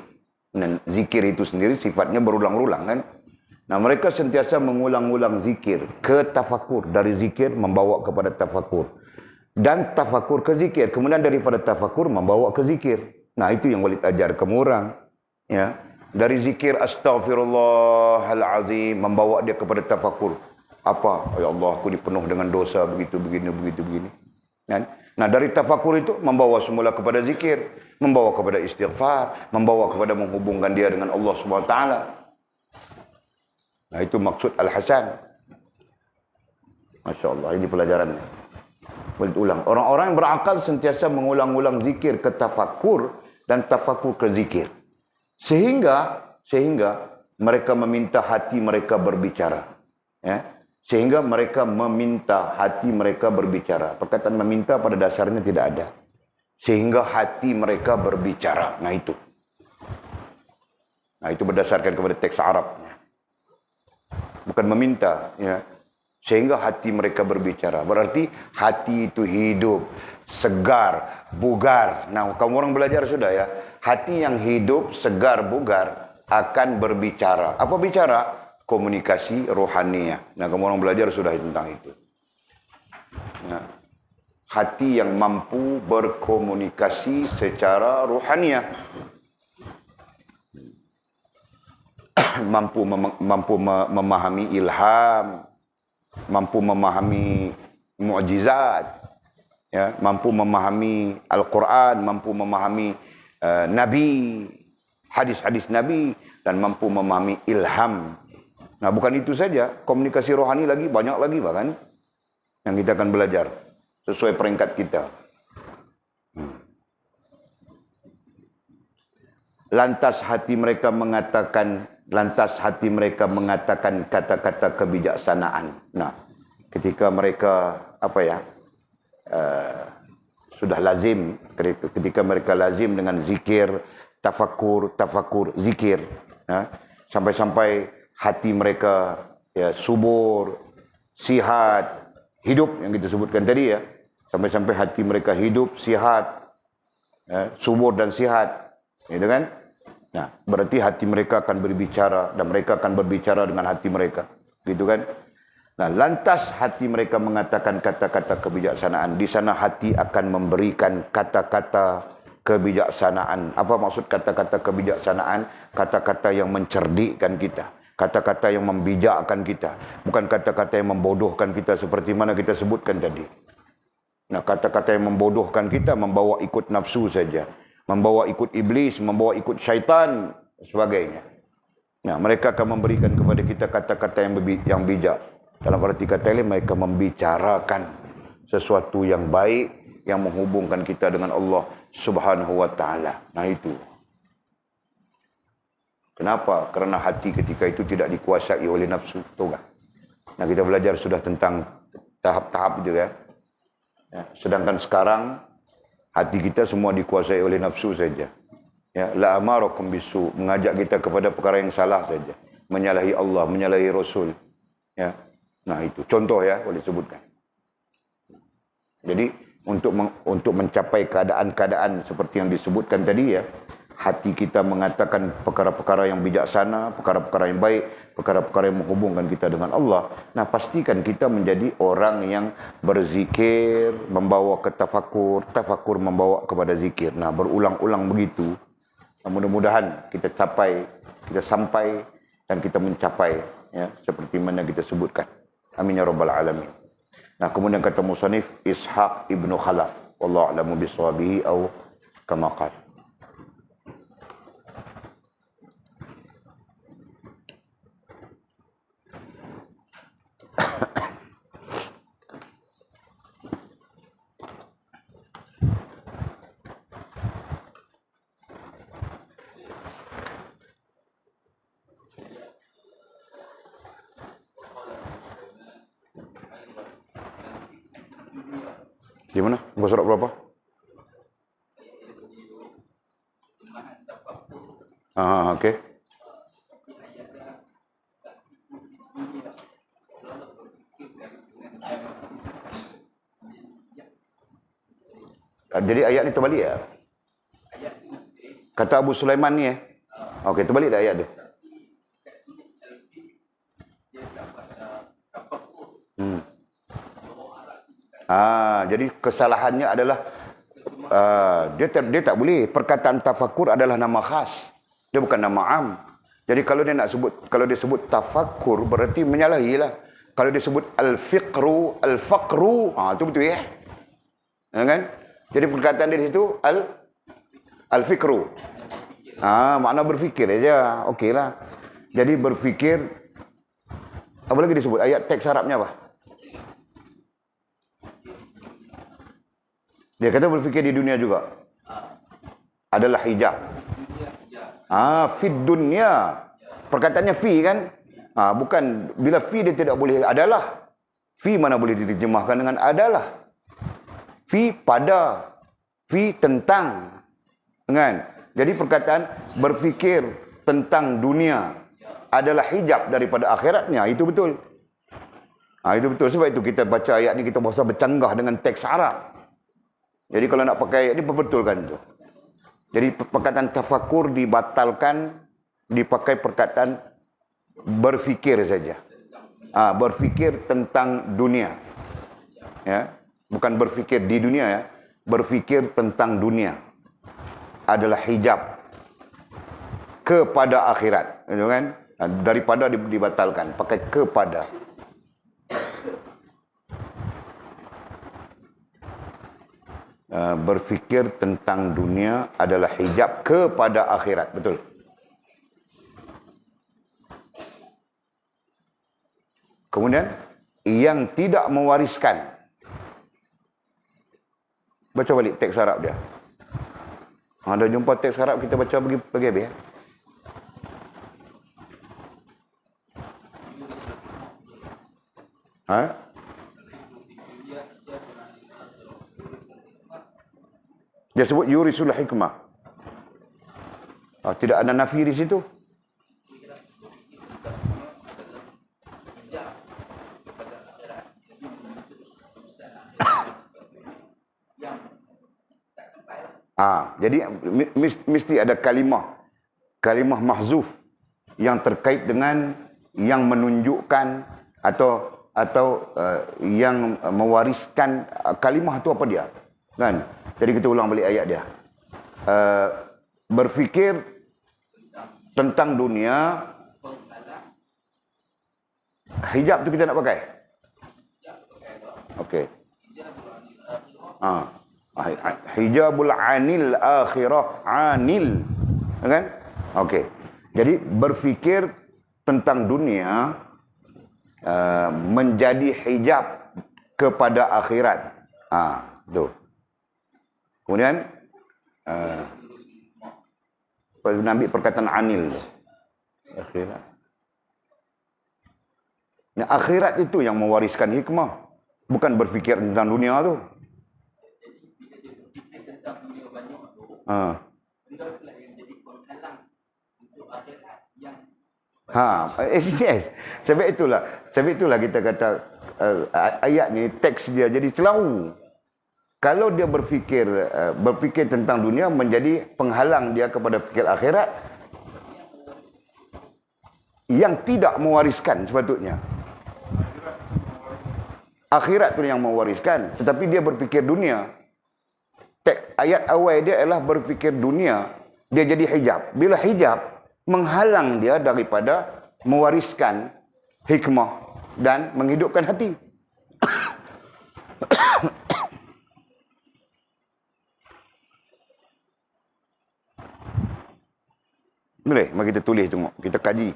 Dan zikir itu sendiri sifatnya berulang-ulang, kan? Nah, mereka sentiasa mengulang-ulang zikir ke tafakur. Dari zikir membawa kepada tafakur. Dan tafakur ke zikir. Kemudian daripada tafakur membawa ke zikir. Nah, itu yang Walid ajar kamu orang. Ya. Dari zikir astaghfirullahalazim membawa dia kepada tafakur. Apa? Ya Allah, aku dipenuh dengan dosa begitu begini. Kan? Nah, dari tafakur itu membawa semula kepada zikir, membawa kepada istighfar, membawa kepada menghubungkan dia dengan Allah Subhanahu wa taala. Nah, itu maksud Al-Hasan. Masya-Allah, ini pelajarannya. Boleh ulang. Orang-orang yang berakal sentiasa mengulang-ulang zikir ke tafakur dan tafakur ke zikir. Sehingga mereka meminta hati mereka berbicara. Ya. Sehingga mereka meminta hati mereka berbicara. Perkataan meminta pada dasarnya tidak ada. Sehingga hati mereka berbicara. Nah, itu. Nah, itu berdasarkan kepada teks Arabnya. Bukan meminta. Ya. Sehingga hati mereka berbicara. Berarti hati itu hidup, segar, bugar. Nah, kamu orang belajar sudah ya. Hati yang hidup, segar, bugar akan berbicara. Apa bicara? Komunikasi rohaniah. Nah, kamu orang belajar sudah tentang itu. Ya. Hati yang mampu berkomunikasi secara rohaniah. mampu memahami ilham, mampu memahami mukjizat, ya, mampu memahami Al-Quran, mampu memahami Nabi, hadis-hadis Nabi, dan mampu memahami ilham. Nah, bukan itu saja, komunikasi rohani lagi, banyak lagi bahkan yang kita akan belajar sesuai peringkat kita. lantas hati mereka mengatakan kata-kata kebijaksanaan. Nah, ketika mereka sudah lazim, ketika mereka lazim dengan zikir, tafakur, zikir, sampai-sampai hati mereka subur, sihat, hidup yang kita sebutkan tadi ya, sampai-sampai hati mereka hidup, sihat, subur dan sihat, gitu kan? Nah, berarti hati mereka akan berbicara dan mereka akan berbicara dengan hati mereka, gitu kan? Nah, lantas hati mereka mengatakan kata-kata kebijaksanaan. Di sana hati akan memberikan kata-kata kebijaksanaan. Apa maksud kata-kata kebijaksanaan? Kata-kata yang mencerdikkan kita, kata-kata yang membijakkan kita, bukan kata-kata yang membodohkan kita seperti mana kita sebutkan tadi. Nah, kata-kata yang membodohkan kita, membawa ikut nafsu saja, membawa ikut iblis, membawa ikut syaitan, sebagainya. Nah, mereka akan memberikan kepada kita kata-kata yang bijak. Dalam arti kata lain, mereka membicarakan sesuatu yang baik, yang menghubungkan kita dengan Allah Subhanahu wa ta'ala. Nah, itu. Kenapa? Kerana hati ketika itu tidak dikuasai oleh nafsu. Tahu tak? Nah, kita belajar sudah tentang tahap-tahap itu ya. Sedangkan sekarang hati kita semua dikuasai oleh nafsu saja. Ya, la amarakum bisu, mengajak kita kepada perkara yang salah saja, menyalahi Allah, menyalahi Rasul. Ya. Nah, itu contoh ya, boleh sebutkan. Jadi untuk mencapai keadaan-keadaan seperti yang disebutkan tadi ya, hati kita mengatakan perkara-perkara yang bijaksana, perkara-perkara yang baik, perkara-perkara yang menghubungkan kita dengan Allah. Nah, pastikan kita menjadi orang yang berzikir, membawa ke tafakur, tafakur membawa kepada zikir. Nah, berulang-ulang begitu. Nah, mudah-mudahan kita sampai dan kita mencapai ya, seperti mana kita sebutkan. Amin ya rabbal alamin. Nah, kemudian kata musannif Ishaq ibnu Khalaf, wallahu a'lamu bishawabihi atau kama qala. Gimana? Muka surat berapa? Okey. Jadi ayat ni terbalik ya? Kata Abu Sulaiman ni Okey, terbalik dah ayat tu. Jadi kesalahannya adalah dia tak boleh. Perkataan tafakur adalah nama khas. Dia bukan nama am. Jadi kalau dia sebut tafakur berarti menyalahilah. Kalau dia sebut al-fiqru, al-faqru, itu betul ya. Kan? Jadi perkataan dia di situ al-fiqru. Makna berfikir aja. Okeylah. Jadi berfikir, apa lagi disebut? Ayat teks Arabnya apa? Dia kata berfikir di dunia juga. Adalah hijab. Fid dunya. Perkataannya fi kan? Bukan. Bila fi dia tidak boleh adalah. Fi mana boleh diterjemahkan dengan adalah. Fi pada. Fi tentang. Kan? Jadi perkataan berfikir tentang dunia adalah hijab daripada akhiratnya. Itu betul. Itu betul. Sebab itu kita baca ayat ni kita berusaha bercanggah dengan teks Arab. Jadi kalau nak pakai ayat ni perbetulkan tu. Jadi perkataan tafakur dibatalkan, dipakai perkataan berfikir saja. Berfikir tentang dunia. Ya, bukan berfikir di dunia ya. Berfikir tentang dunia adalah hijab kepada akhirat, gitu kan? Daripada dibatalkan, pakai kepada. Berfikir tentang dunia adalah hijab kepada akhirat. Betul. Kemudian yang tidak mewariskan. Baca balik teks Arab dia. Ada jumpa teks Arab kita baca bagi habis ya. Ha? Dia sebut yurisul hikmah. Tidak ada nafi di situ. Jadi mesti ada kalimah mahzuf yang terkait dengan yang menunjukkan atau yang mewariskan kalimah itu apa dia, kan? Jadi kita ulang balik ayat dia. Berfikir tentang dunia, hijab tu kita nak pakai. Okey. Hijabul anil akhirah, anil, kan? Okey. Jadi berfikir tentang dunia menjadi hijab kepada akhirat. Tu. Kemudian ambil perkataan anil. Akhirat. Akhirat itu yang mewariskan hikmah, bukan berfikir tentang dunia tu. Yes. Sebab itulah kita kata ayat ni, teks dia jadi celaru. Kalau dia berfikir tentang dunia menjadi penghalang dia kepada fikir akhirat yang tidak mewariskan sepatutnya. Akhirat tu yang mewariskan, tetapi dia berfikir dunia. Ayat awal dia adalah berfikir dunia, dia jadi hijab. Bila hijab, menghalang dia daripada mewariskan hikmah dan menghidupkan hati. Boleh? Mari kita tulis tengok, kita kaji.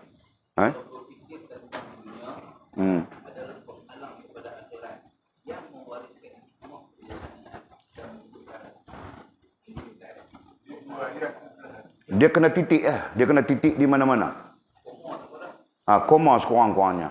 Dia kena titik lah. Dia kena titik di mana-mana. Koma sekurang-kurangnya.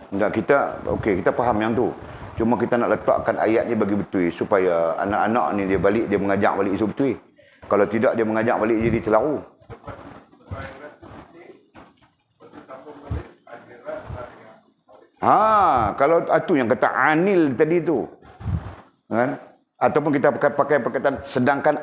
Enggak, kita faham yang tu. Cuma kita nak letakkan ayat ni bagi betul supaya anak-anak ni dia balik, dia mengajak balik isu betul. Kalau tidak, dia mengajak balik jadi celaru. Kalau itu yang kata anil tadi tu, kan? Ataupun kita pakai perkataan sedangkan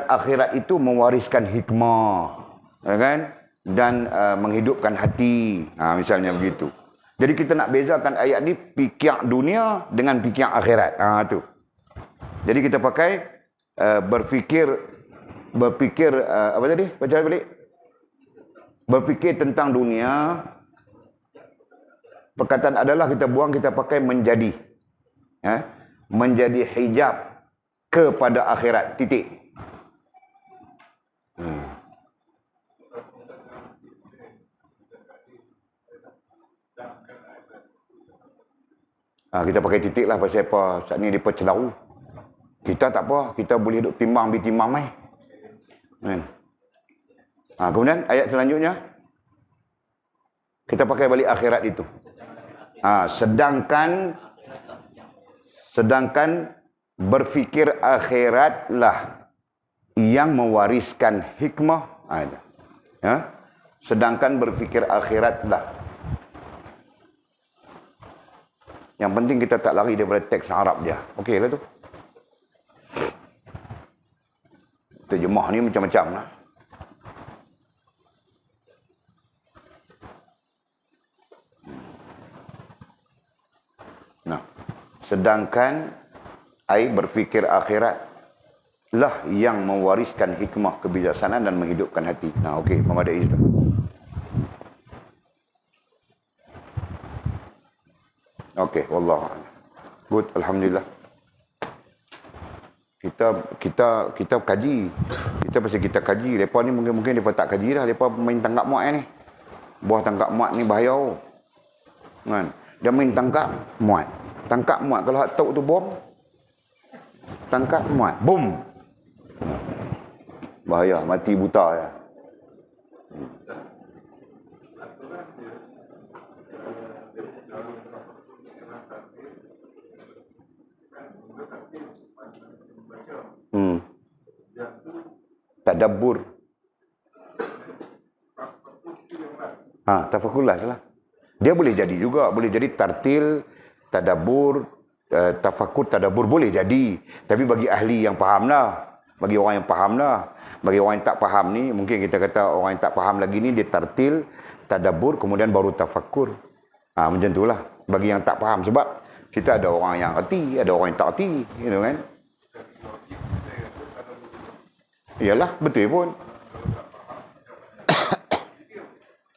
akhirat itu mewariskan hikmah, kan? Dan menghidupkan hati. Misalnya begitu. Jadi kita nak bezakan ayat ni fikir dunia dengan fikir akhirat. Tu. Jadi kita pakai berfikir apa tadi? Baca balik. Berfikir tentang dunia. Perkataan adalah kita buang, kita pakai menjadi. Menjadi hijab kepada akhirat. Titik. Kita pakai titik lah pasal apa? Saat ni dia celaru. Kita tak apa, kita boleh duduk timbang mai. Kemudian ayat selanjutnya kita pakai balik akhirat itu. Sedangkan berfikir akhiratlah yang mewariskan hikmah. Sedangkan berfikir akhiratlah. Yang penting kita tak lari daripada teks Arab dia. Okey lah tu. Terjemah ni macam-macam lah. Sedangkan berfikir akhirat lah yang mewariskan hikmah, kebijaksanaan dan menghidupkan hati. Okey, memadai sudah. Okey, wallahu a'lam. Good, alhamdulillah. Kita kaji. Kita pasal kita kaji. Lepas ni mungkin depa tak kaji dah. Lepas main tangkap muat ni. Buah tangkap muat ni bahaya. Kan? Dia main tangkap muat. Tangkap muat kalau hak tahu tu bom. Tangkap muat, bom. Bahaya, mati buta ya. Tadabbur. Tafakurlah salah. Dia boleh jadi juga, boleh jadi tartil, tadabbur, tafakur, tadabbur boleh jadi. Tapi bagi ahli yang faham lah. Bagi orang yang faham lah. Bagi orang yang tak faham ni, mungkin kita kata orang yang tak faham lagi ni, dia tartil, tadabbur, kemudian baru tafakur. Macam tu lah. Bagi yang tak faham. Sebab kita ada orang yang erti, ada orang yang tak erti. You know, kan? Iyalah, betul pun.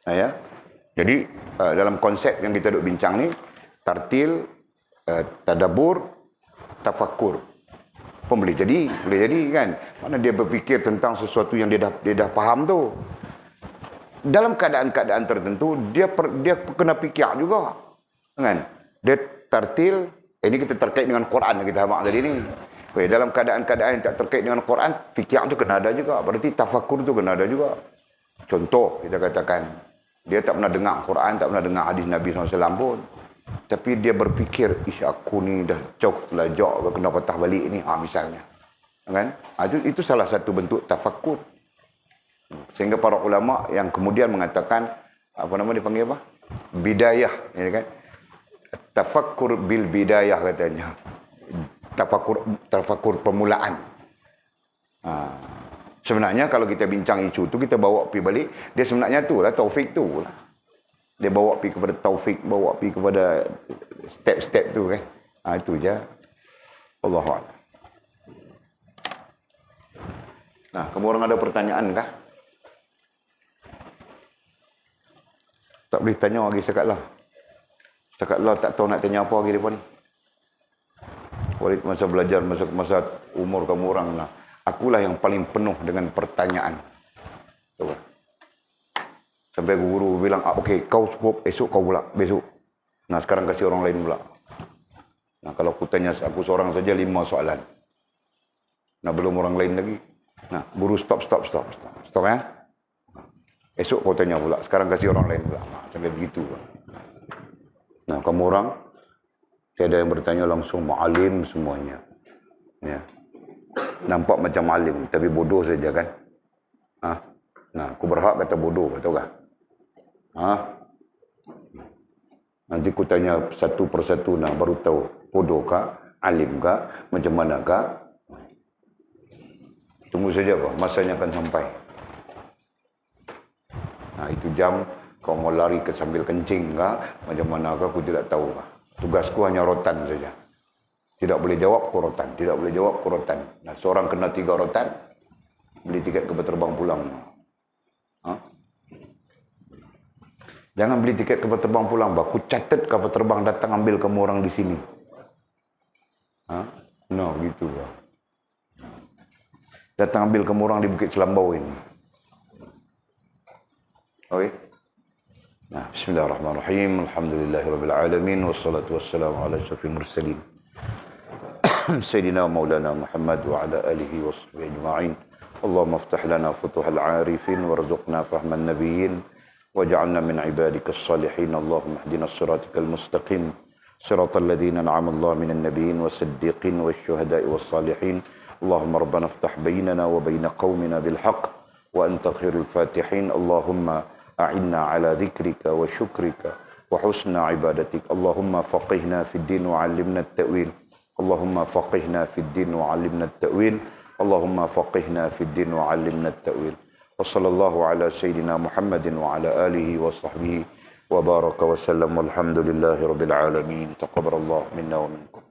Ya. Jadi, dalam konsep yang kita duk bincang ni, tartil, tadabbur, tafakur. Pun boleh jadi kan. Mana dia berfikir tentang sesuatu yang dia dah faham tu. Dalam keadaan-keadaan tertentu, dia kena fikir juga. Kan? Dia tartil, ini kita terkait dengan Quran yang kita habaq tadi ni. Dalam keadaan-keadaan yang tak terkait dengan Quran, fikir tu kena ada juga. Berarti tafakur tu kena ada juga. Contoh, kita katakan, dia tak pernah dengar Quran, tak pernah dengar hadis Nabi SAW pun. Tapi dia berfikir, aku ni dah jauh telajak, kena patah balik ni, misalnya. Kan? Itu salah satu bentuk tafakur. Sehingga para ulama yang kemudian mengatakan, apa nama dia panggil apa? Bidayah. Ya kan? Tafakur bil bidayah katanya. Tafakur permulaan. Sebenarnya kalau kita bincang isu tu, kita bawa pergi balik, dia sebenarnya tu lah, taufik tu lah. Dia bawa pergi kepada taufik, bawa pergi kepada step-step tu kan. Itu je. Allahuakbar. Nah, kamu orang ada pertanyaan kah? Tak boleh tanya lagi sekatlah. Sekatlah tak tahu nak tanya apa lagi depan ni. Masa belajar, masa umur kamu orang lah. Akulah yang paling penuh dengan pertanyaan. Tahu tak? Sampai guru bilang, okey, kau cukup, esok kau pula, besok. Nah, sekarang kasih orang lain pula. Nah, kalau aku tanya aku seorang saja 5 soalan. Nah, belum orang lain lagi. Nah, guru stop ya. Esok kau tanya pula, sekarang kasih orang lain pula. Sampai begitu. Nah, kamu orang, tiada yang bertanya langsung, ma'alim semuanya. Ya. Nampak macam alim, tapi bodoh saja kan. Nah, aku berhak kata bodoh, tahu tak? Nanti aku tanya satu persatu, nah baru tahu bodoh kah, alim kah, macam mana kah. Tunggu saja apa, masanya akan sampai. Nah, itu jam kau mau lari ke sambil kencing kah, macam mana kah, aku tidak tahu kah. Tugasku hanya rotan saja. Tidak boleh jawab, rotan. Tidak boleh jawab, rotan. Nah, seorang kena 3 rotan, beli tiket kapal terbang pulang. Jangan beli tiket kapal terbang pulang, aku catat kapal terbang datang ambil kamu orang di sini. No, gitu. Datang ambil kamu orang di Bukit Selambau ini. Okey. Nah, bismillahirrahmanirrahim. Alhamdulillahirabbil alamin wassalatu wassalamu ala asyrafil mursalin. Sayyidina Maulana Muhammad wa ala alihi washabbihi ajma'in. Allahumma iftah lana futuhal 'arifin warzuqna fahman nabiyyin waj'alna min 'ibadika as-salihin. Allahumma ihdina as-siratal mustaqim siratal ladzina an'ama Allahu minan nabiyyin was-siddiqin wasyuhada'i was-salihin. Allahumma rabbana iftah bainana wa bain qaumina bil haqq wa anta khairul fatihin. Allahumma a'inna 'ala dzikrika wa syukrika wa husna 'ibadatik. Allahumma faqihna fid din wa 'allimna at-ta'wil. Allahumma faqihna fid din wa 'allimna at-ta'wil. Allahumma faqihna fid din wa 'allimna at-ta'wil. Wa sallallahu ala sayyidina Muhammadin wa ala alihi wa sahbihi wa baraka wa sallam. Walhamdulillahi rabbil alamin. Taqabbalallahu minna wa minkum.